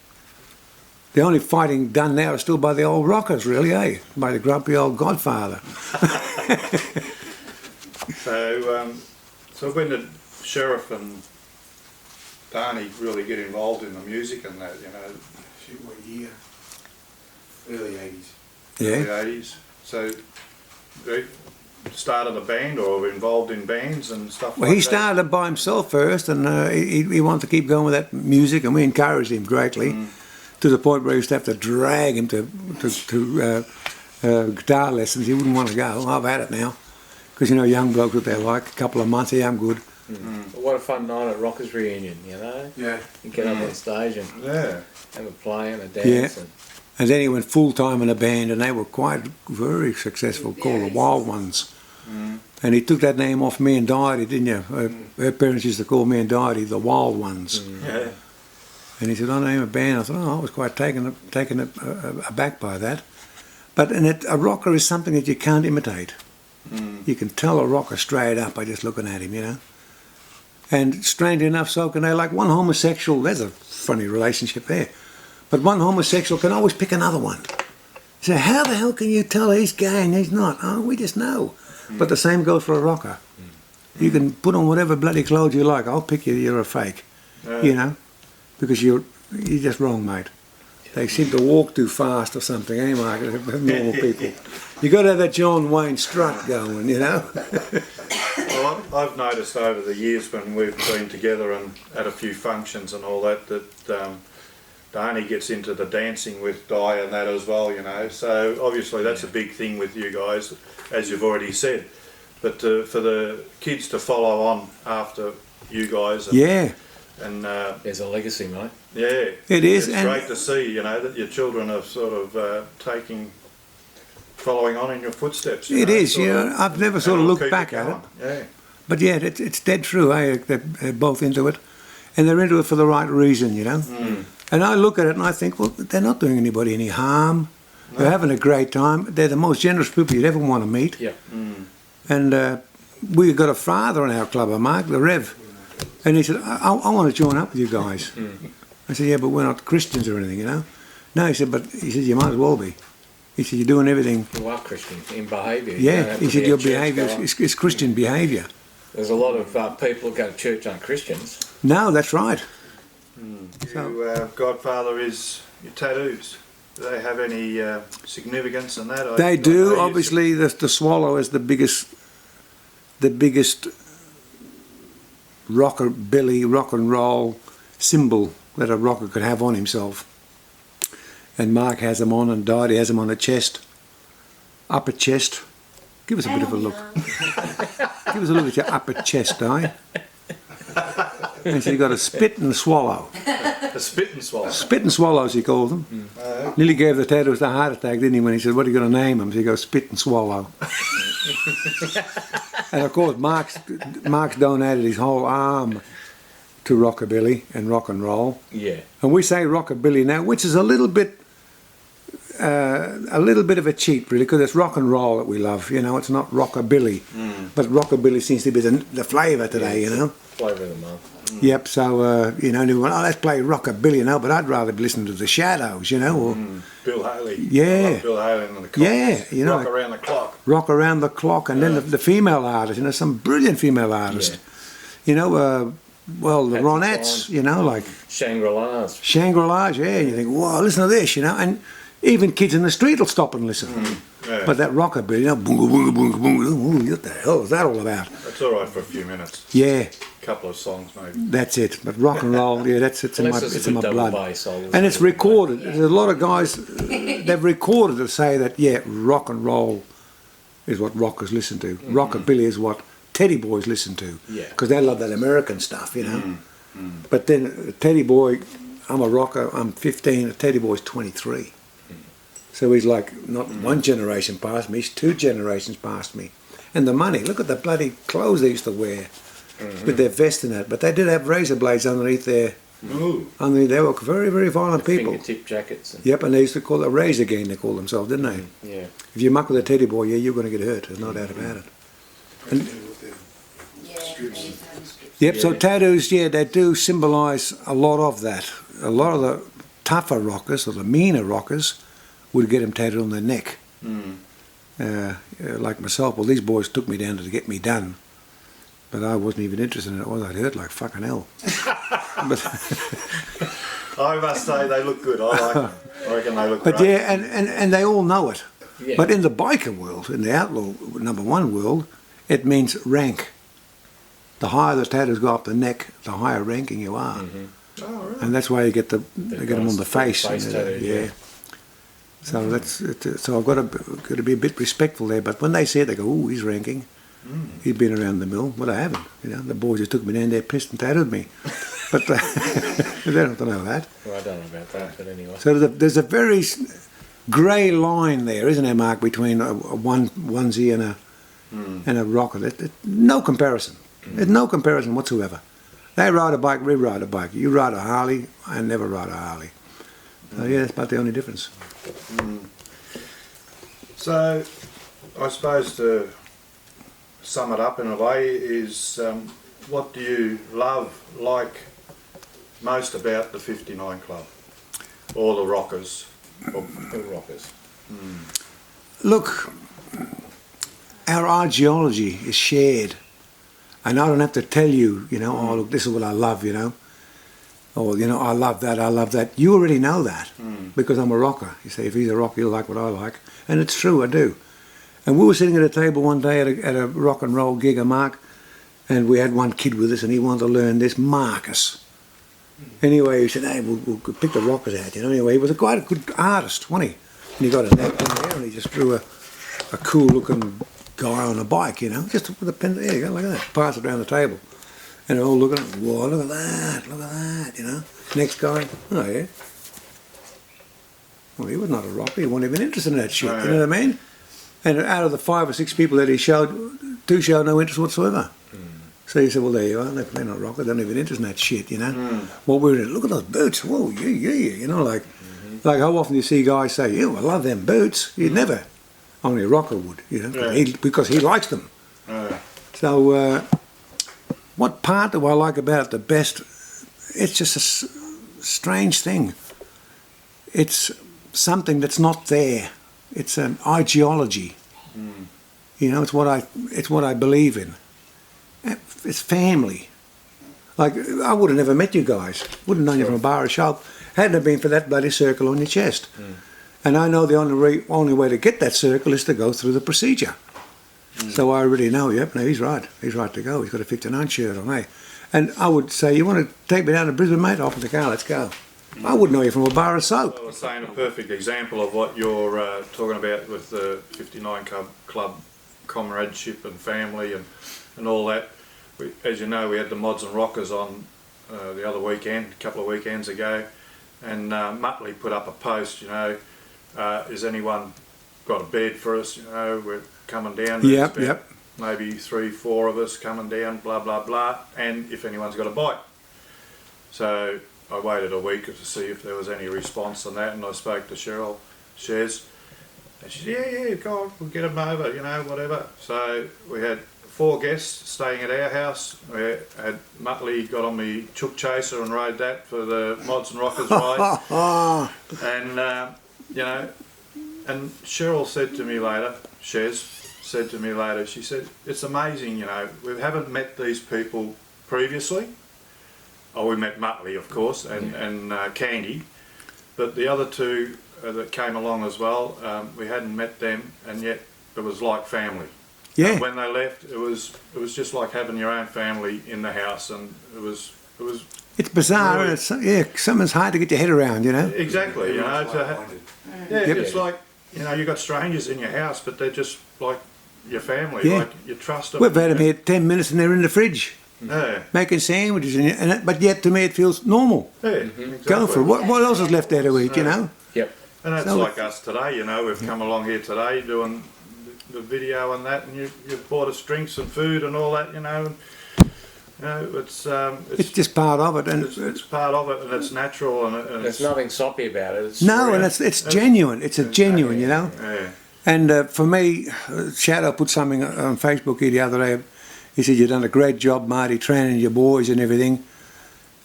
The only fighting done now is still by the old rockers, really, eh? By the grumpy old Godfather. So when did Sheriff and Barney really get involved in the music and that, you know? Shoot, what year? Early 80s. Yeah. The 80s. So they started a band or involved in bands and stuff Well, like he that? started by himself first, and he wanted to keep going with that music, and we encouraged him greatly, to the point where we used to have to drag him to guitar lessons. He wouldn't want to go. I've had it now, because you know, young blokes what they're like. A couple of months, yeah, I'm good. But what a fun night at Rockers reunion, you know? Yeah. You get up on stage and Yeah. have a play and a dance. Yeah. And And then he went full time in a band, and they were quite very successful, called the Wild Ones. And he took that name off me and Didy, didn't you? Her parents used to call me and Didy the Wild Ones. Yeah. And he said, "I name a band." I thought, "Oh, I was quite taken aback by that." But a rocker is something that you can't imitate. You can tell a rocker straight up by just looking at him, you know. And strangely enough, so can they. Like one homosexual, there's a funny relationship there. But one homosexual can always pick another one. So how the hell can you tell he's gay and he's not? Oh, we just know. But the same goes for a rocker. You can put on whatever bloody clothes you like. I'll pick you, you're a fake. You know, because you're just wrong, mate. They seem to walk too fast or something, eh, Mark? Normal people. You got to have that John Wayne strut going, you know. Well, I've noticed over the years when we've been together and at a few functions and all that, that Barney gets into the dancing with Di and that as well, you know. So obviously that's a big thing with you guys, as you've already said. But for the kids to follow on after you guys, and, Yeah, and there's a legacy, mate. yeah, it is. it's And great to see, you know, that your children are sort of following on in your footsteps. it know, is, sort you of, know. I've never sort and of will looked keep back at it. going. Yeah. But yeah, it's dead true, eh? They're both into it. And they're into it for the right reason, you know. And I look at it and I think, well, they're not doing anybody any harm. No. They're having a great time. They're the most generous people you'd ever want to meet. Yeah. And we got a father in our club, Mark, the Rev. And he said, I want to join up with you guys. I said, yeah, but we're not Christians or anything, you know. No, he said, but he said, you might as well be. He said, you're doing everything. You are Christian in behaviour. Yeah, he said, your behaviour is Christian behaviour. There's a lot of people who go to church aren't Christians. No, that's right. Godfather is your tattoos. Do they have any significance in that? They do. Obviously, the swallow is the biggest rockabilly, rock and roll symbol that a rocker could have on himself. And Mark has them on, and Didie has them on the chest, upper chest. Give us a bit of a look. Give us a look at your upper chest, Di. And so you got a spit and a swallow. A spit and swallow. Spit and swallows, he called them. Nearly gave the tattoos a heart attack, didn't he, when he said, what are you going to name them? So he goes, Spit and Swallow. And of course, Mark's donated his whole arm to rockabilly and rock and roll. Yeah. And we say rockabilly now, which is a little bit of a cheat, really, because it's rock and roll that we love. You know, it's not rockabilly, but rockabilly seems to be the flavour today. Yeah, you know, flavour of the month. Yep. So you know, everyone, let's play rockabilly, you know. But I'd rather be listening to the Shadows, you know, or Bill Haley. Yeah. I love Bill Haley and the Cops. Yeah, you know, Rock Around the Clock. Rock Around the Clock, and then the female artists. You know, some brilliant female artists. You know, well, the Ronettes. You know, like Shangri-Las. Shangri-Las. Yeah, and you think, wow, listen to this, you know, and even kids in the street will stop and listen. Yeah. But that rockabilly, you know, boonga, boonga, boonga, boonga, what the hell is that all about? That's all right for a few minutes. Yeah, A couple of songs maybe. that's it. But rock and roll, yeah, it's in my, Unless it's in my double blood. bass, And it's recorded. There's a lot of guys, they've recorded to say that, yeah, rock and roll is what rockers listen to. Rockabilly is what Teddy Boys listen to. Yeah. Because they love that American stuff, you know. But then Teddy Boy, I'm a rocker, I'm 15, Teddy Boy's 23. So he's like not one generation past me, he's 2 generations past me. And the money, look at the bloody clothes they used to wear with their vest and that. But they did have razor blades underneath their... Underneath, they were very, very violent people. Fingertip jackets. And Yep, and they used to call it a razor gang, they called themselves, didn't they? yeah. If you muck with a Teddy Boy, yeah, you're going to get hurt, there's no doubt about it. And, yep, so Yeah. tattoos, yeah, they do symbolise a lot of that. A lot of the tougher rockers, or the meaner rockers, would get them tattooed on their neck. Like myself, well, these boys took me down to get me done, but I wasn't even interested in it. Well, I'd hurt like fucking hell. But I must say they look good. I like them. I reckon they look But great. yeah, and they all know it. Yeah. But in the biker world, in the outlaw #1 world, it means rank. The higher the tattoos go up the neck, the higher ranking you are. Oh, right. And that's why you get they get them on the face. face and, tattoo, yeah. So that's it, so I've got to be a bit respectful there. But when they see it, they go, "Oh, he's ranking. He's been around the mill." Well, I haven't. You know, the boys who took me down there pissed and tattooed me, but they don't have to know that. Well, I don't know about that, but anyway. So there's a very grey line there, isn't there, Mark, between a onesie and a rocker? No comparison. There's no comparison whatsoever. They ride a bike, we ride a bike. You ride a Harley, I never ride a Harley. So yeah, that's about the only difference. So, I suppose to sum it up in a way is what do you like most about the 59 Club? Or the Rockers? Or rockers. Look, our ideology is shared. And I don't have to tell you, you know, oh, look, this is what I love, you know. Or, you know, I love that, I love that. You already know that because I'm a rocker. You say, if he's a rocker, he'll like what I like. And it's true, I do. And we were sitting at a table one day at a rock and roll gig of Mark, and we had one kid with us, and he wanted to learn this, Marcus. Anyway, he said, hey, we'll pick the rockers out, you know. Anyway, he was quite a good artist, wasn't he? And he got a neck in there, and he just drew a cool-looking guy on a bike, you know, just with a pen. There you go, look at that. Pass it around the table. And they're all looking at, whoa, look at that, you know. Next guy, oh yeah. Well, he was not a rocker, he wasn't even interested in that shit, you know what I mean? And out of the 5 or 6 people that he showed, 2 showed no interest whatsoever. So he said, well, there you are, they're not rockers, they're not even interested in that shit, you know. Well, we were, look at those boots, whoa, yeah, you know, like how often do you see guys say, yeah, I love them boots? You'd never. Only a rocker would, you know, because he likes them. So, what part do I like about it the best? It's just a strange thing. It's something that's not there. It's an ideology. You know, it's what I believe in. it's family. Like, I would have never met you guys. Wouldn't have known you from a bar or shop. Hadn't it been for that bloody circle on your chest. And I know the only way to get that circle is to go through the procedure. So I already know, yep, no, he's right. He's right to go. He's got a 59 shirt on, eh? And I would say, you want to take me down to Brisbane, mate? Off in the car, let's go. I wouldn't know you from a bar of soap. I was saying a perfect example of what you're talking about with the 59 club comradeship and family and all that. As you know, we had the Mods and Rockers on the other weekend, a couple of weekends ago, and Mullet put up a post, you know, has anyone got a bed for us? You know, we're coming down. Yep. Maybe 3-4 of us coming down, blah, blah, blah, and if anyone's got a bike. So I waited a week to see if there was any response on that, and I spoke to Cheryl Shez, and she said, yeah, go on, we'll get them over, you know, whatever. So we had 4 guests staying at our house. We had Mullet got on me chook chaser and rode that for the Mods and Rockers ride. And, you know, and Cheryl said to me later, Shez said to me later, she said, it's amazing, you know, we haven't met these people previously. Oh, we met Mullet, of course, and Candy, but the other 2 that came along as well, we hadn't met them, and yet it was like family. Yeah. And when they left, it was just like having your own family in the house, and it was. It's bizarre, really, and something's hard to get your head around, you know. Exactly, you know. It's like, you know, you've got strangers in your house, but they're just like your family, like you trust them. We've had them here 10 minutes and they're in the fridge. Yeah. Making sandwiches, but yet to me it feels normal. Yeah, exactly. Go for it. What else is left there to eat, you know? Yep. And that's So like us today, you know, we've come along here today doing the video and that, and you've bought us drinks and food and all that, you know. And, you know, It's just part of it, and it's part of it, and it's natural, and There's nothing soppy about it. It's no, real. and it's genuine. It's a genuine, you know. Yeah. And for me, Shadow put something on Facebook here the other day. He said, you've done a great job, Marty, training your boys and everything.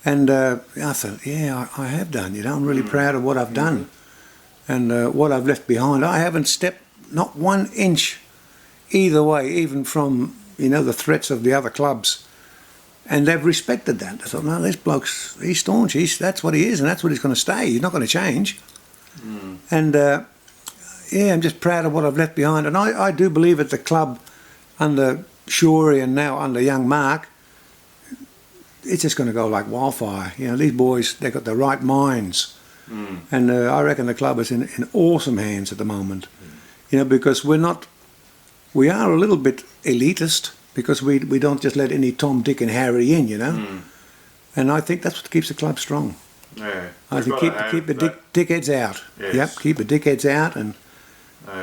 And I thought, yeah, I have done, you know. I'm really proud of what I've done and what I've left behind. I haven't stepped not 1 inch either way, even from, you know, the threats of the other clubs. And they've respected that. I thought, no, this bloke's, he's staunch. That's what he is, and that's what he's going to stay. He's not going to change. And, yeah, I'm just proud of what I've left behind. And I do believe at the club under Shorey and now under young Mark, it's just going to go like wildfire. You know, these boys, they've got the right minds. And I reckon the club is in awesome hands at the moment. You know, because we are a little bit elitist, because we don't just let any Tom, Dick and Harry in, you know. And I think that's what keeps the club strong. Yeah. I think keep the dickheads out. Yes. Yep, keep the dickheads out, and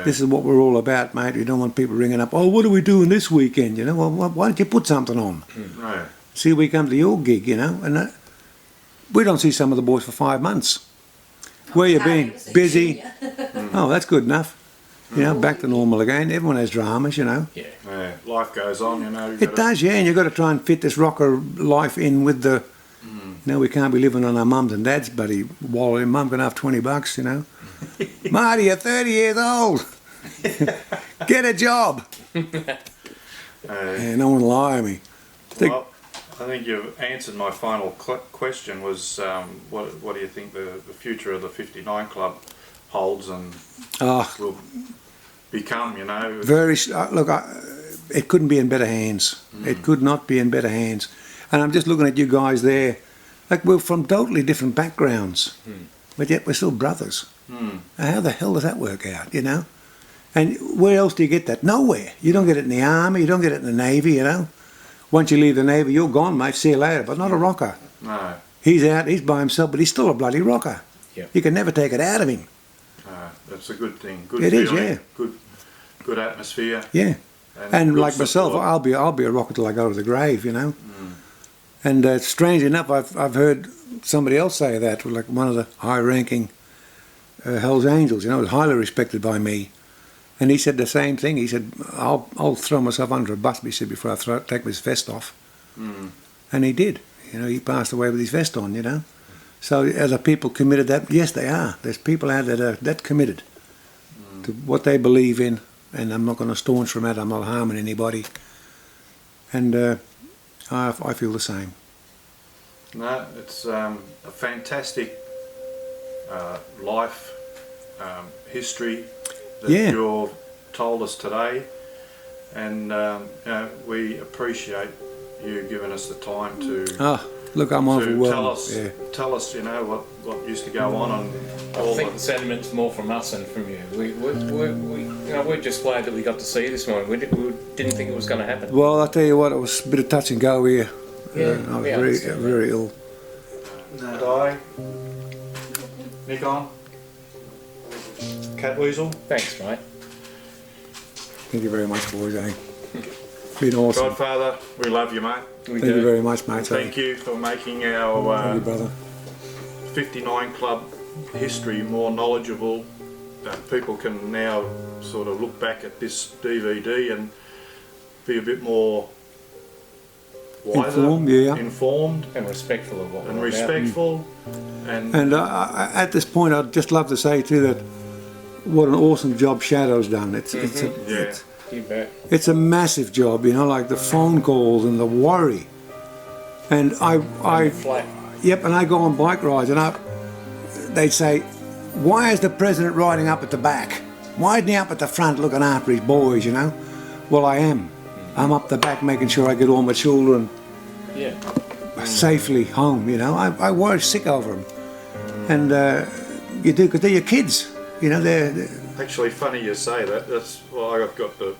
this is what we're all about, mate. We don't want people ringing up, oh, what are we doing this weekend, you know? Well, why don't you put something on? Yeah. See, we come to your gig, you know, and we don't see some of the boys for 5 months. Where you been? Busy? Oh, that's good enough. You know, back to normal again. Everyone has dramas, you know. Yeah. Life goes on, you know. It does, yeah, and you've got to try and fit this rocker life in with the... No, we can't be living on our mums and dads' bloody wallet. Mum can have $20, you know. Marty, you're 30 years old. Get a job. Yeah, no one lie to me. Well, I think you've answered my final question was what do you think the future of the 59 Club holds and will become, you know? Look, it couldn't be in better hands. It could not be in better hands. And I'm just looking at you guys there. Like, we're from totally different backgrounds, but yet we're still brothers. Now, how the hell does that work out, you know? And where else do you get that? Nowhere. You don't get it in the army, you don't get it in the navy, you know? Once you leave the navy, you're gone, mate, see you later, but not a rocker. No. He's out, he's by himself, but he's still a bloody rocker. Yep. You can never take it out of him. That's a good thing. Good It is, feeling, yeah. Good atmosphere. Yeah. And good like myself, support. I'll be a rocker till I go to the grave, you know? And strange enough, I've heard somebody else say that, like one of the high-ranking Hell's Angels, you know, was highly respected by me. And he said the same thing. He said, I'll throw myself under a bus, he said, before I take his vest off. And he did. You know, he passed away with his vest on, you know. So are the people committed that? Yes, they are. There's people out there that are that committed to what they believe in. And I'm not going to staunch from that. I'm not harming anybody. And I feel the same. No, it's a fantastic life history that Yeah. you've told us today, and we appreciate you giving us the time to Look, I'm to overwhelmed. tell us, you know, what used to go on and I all think the the sentiment's more from us than from you. We're just glad that we got to see you this morning. We didn't think it was going to happen. Well, I'll tell you what, it was a bit of touch and go here. Yeah, I was we very, understand that. very ill. Di, Nikon, Catweezle. Thanks, mate. Thank you very much, boys. Been awesome. Godfather, we love you, mate. We Thank do. you very much, mate. Thank you for making Thank our you, brother. 59 Club history more knowledgeable. People can now sort of look back at this DVD and be a bit more wiser, informed And respectful of what and we're about. respectful. And And at this point, I'd just love to say too that what an awesome job Shadow's done. yeah, You bet. It's a massive job, you know, like the phone calls and the worry. And I Flat. yep, and I go on bike rides and they'd say, why is the president riding up at the back? Why isn't he up at the front looking after his boys, you know? Well, I am. I'm up the back making sure I get all my children Yeah. safely home, you know. I worry sick over them. And you do, because they're your kids, you know, they're actually funny you say that. That's why I've got the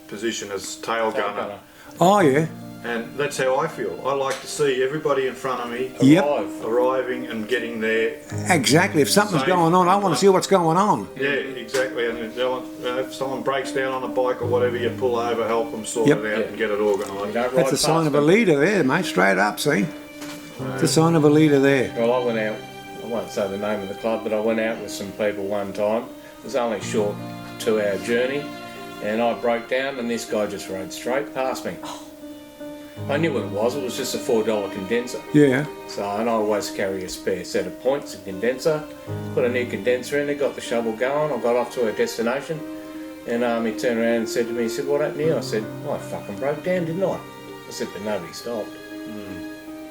position as tail gunner. oh yeah, And that's how I feel. I like to see everybody in front of me Yep. arriving and getting there. exactly. If something's Safe. going on, I want to see what's going on. Yeah, exactly. And if someone breaks down on a bike or whatever, you pull over, help them sort Yep. it out Yeah. and get it You organised. don't That's ride a sign past of a them. leader there, mate, straight up, see? It's a sign of a leader there. Well, I went out, I won't say the name of the club, but I went out with some people one time. It was only a short 2-hour journey, and I broke down and this guy just rode straight past me. I knew what it was just a $4 condenser. Yeah. So, and I always carry a spare set of points, a condenser, put a new condenser in it, got the shovel going, I got off to our destination, and he turned around and said to me, he said, what happened here? I said, well, I fucking broke down, didn't I? I said, but nobody stopped.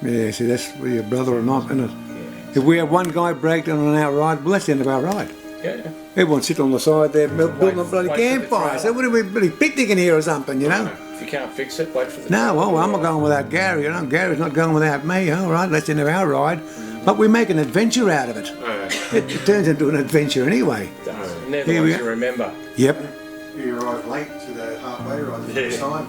Yeah, see, that's whether your brother or not, isn't it? Yeah. If we have one guy break down on our ride, well, that's the end of our ride. Yeah. Everyone sit on the side there, building a bloody wait for the campfire. trailer. So what are we bloody picnicking here or something, you know? If you can't fix it, wait for the No, trailer. well, I'm not going without Gary, you know. Gary's not going without me, all right, that's the end of our ride. But we make an adventure out of it. It turns into an adventure anyway. And they're the Here we ones are. you remember. Yep. You arrived late to the halfway ride the first Yeah. time.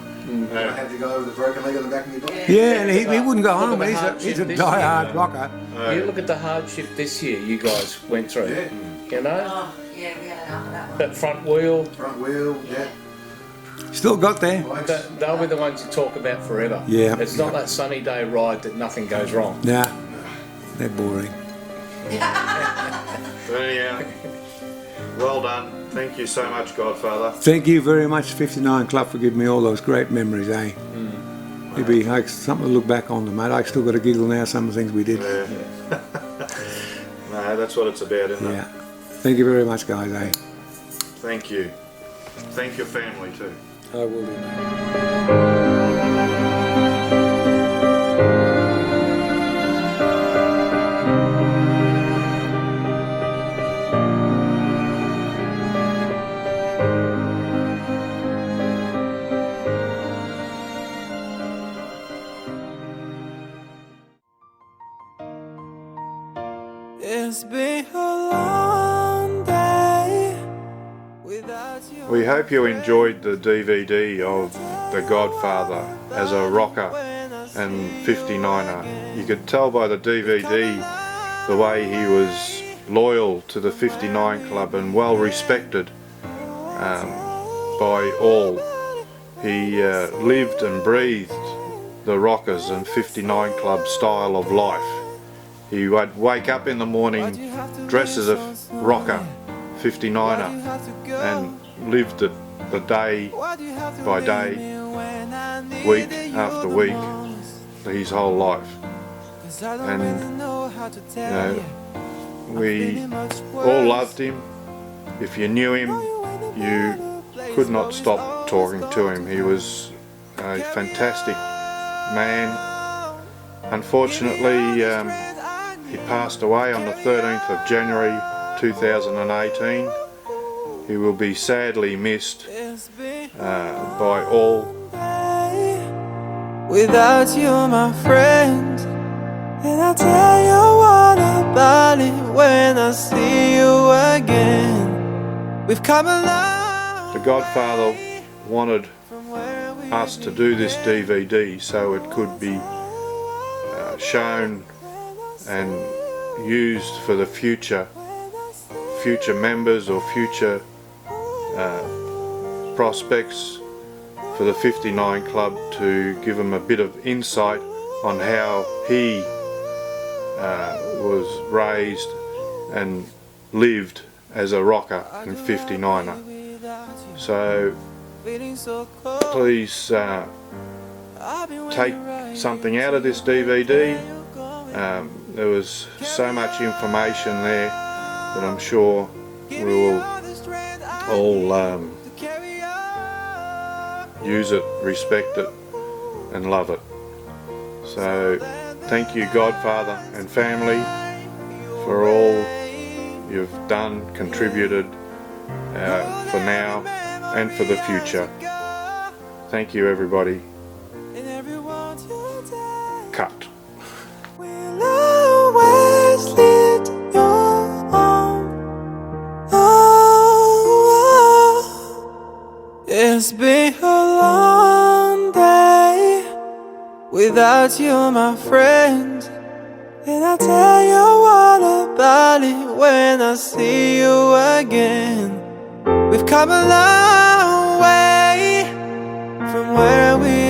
I had to go over the broken leg on the back of your bike. Yeah, and he wouldn't go Look home, at but the he's a hardship this die-hard year. rocker. You look at the hardship this year you guys went through. Yeah. You know? Oh, yeah, we had enough of that one. That front wheel, Front wheel, yeah. Still got there. Bikes. they'll be the ones you talk about forever. Yeah. It's not that sunny day ride that nothing goes wrong. Nah, they're boring. But anyhow, well done. Thank you so much, Godfather. Thank you very much, 59 Club, for giving me all those great memories, eh? It'd be like something to look back on, mate. I still got a giggle now, some of the things we did. Yeah. No, that's what it's about, isn't Yeah. it? Thank you very much, guys, eh? Thank you. Thank your family too. I will do, mate. It's been a long day without you. We hope you enjoyed the DVD of The Godfather as a rocker and 59er. You could tell by the DVD the way he was loyal to the 59 Club and well respected by all. He lived and breathed the rockers and 59 Club style of life. He would wake up in the morning, dress as a rocker, 59er, and lived it the day by day, week after week, his whole life. And you know, we all loved him. If you knew him, you could not stop talking to him. He was a fantastic man. Unfortunately, he passed away on the 13th of January 2018. He will be sadly missed by all. Without you, my friend, and I'll tell you all about it when I see you again. We've come a long The Godfather wanted us to do this DVD so it could be shown and used for the future members or future prospects for the 59 Club, to give them a bit of insight on how he was raised and lived as a rocker in 59er. So please take something out of this DVD. There was so much information there that I'm sure we will all use it, respect it and love it. So thank you, Godfather and family, for all you've done, contributed for now and for the future. Thank you, everybody. Cut. We'll always lead your home. Oh, it's been a long day without you, my friend, and I'll tell you all about it when I see you again. We've come a long way from where we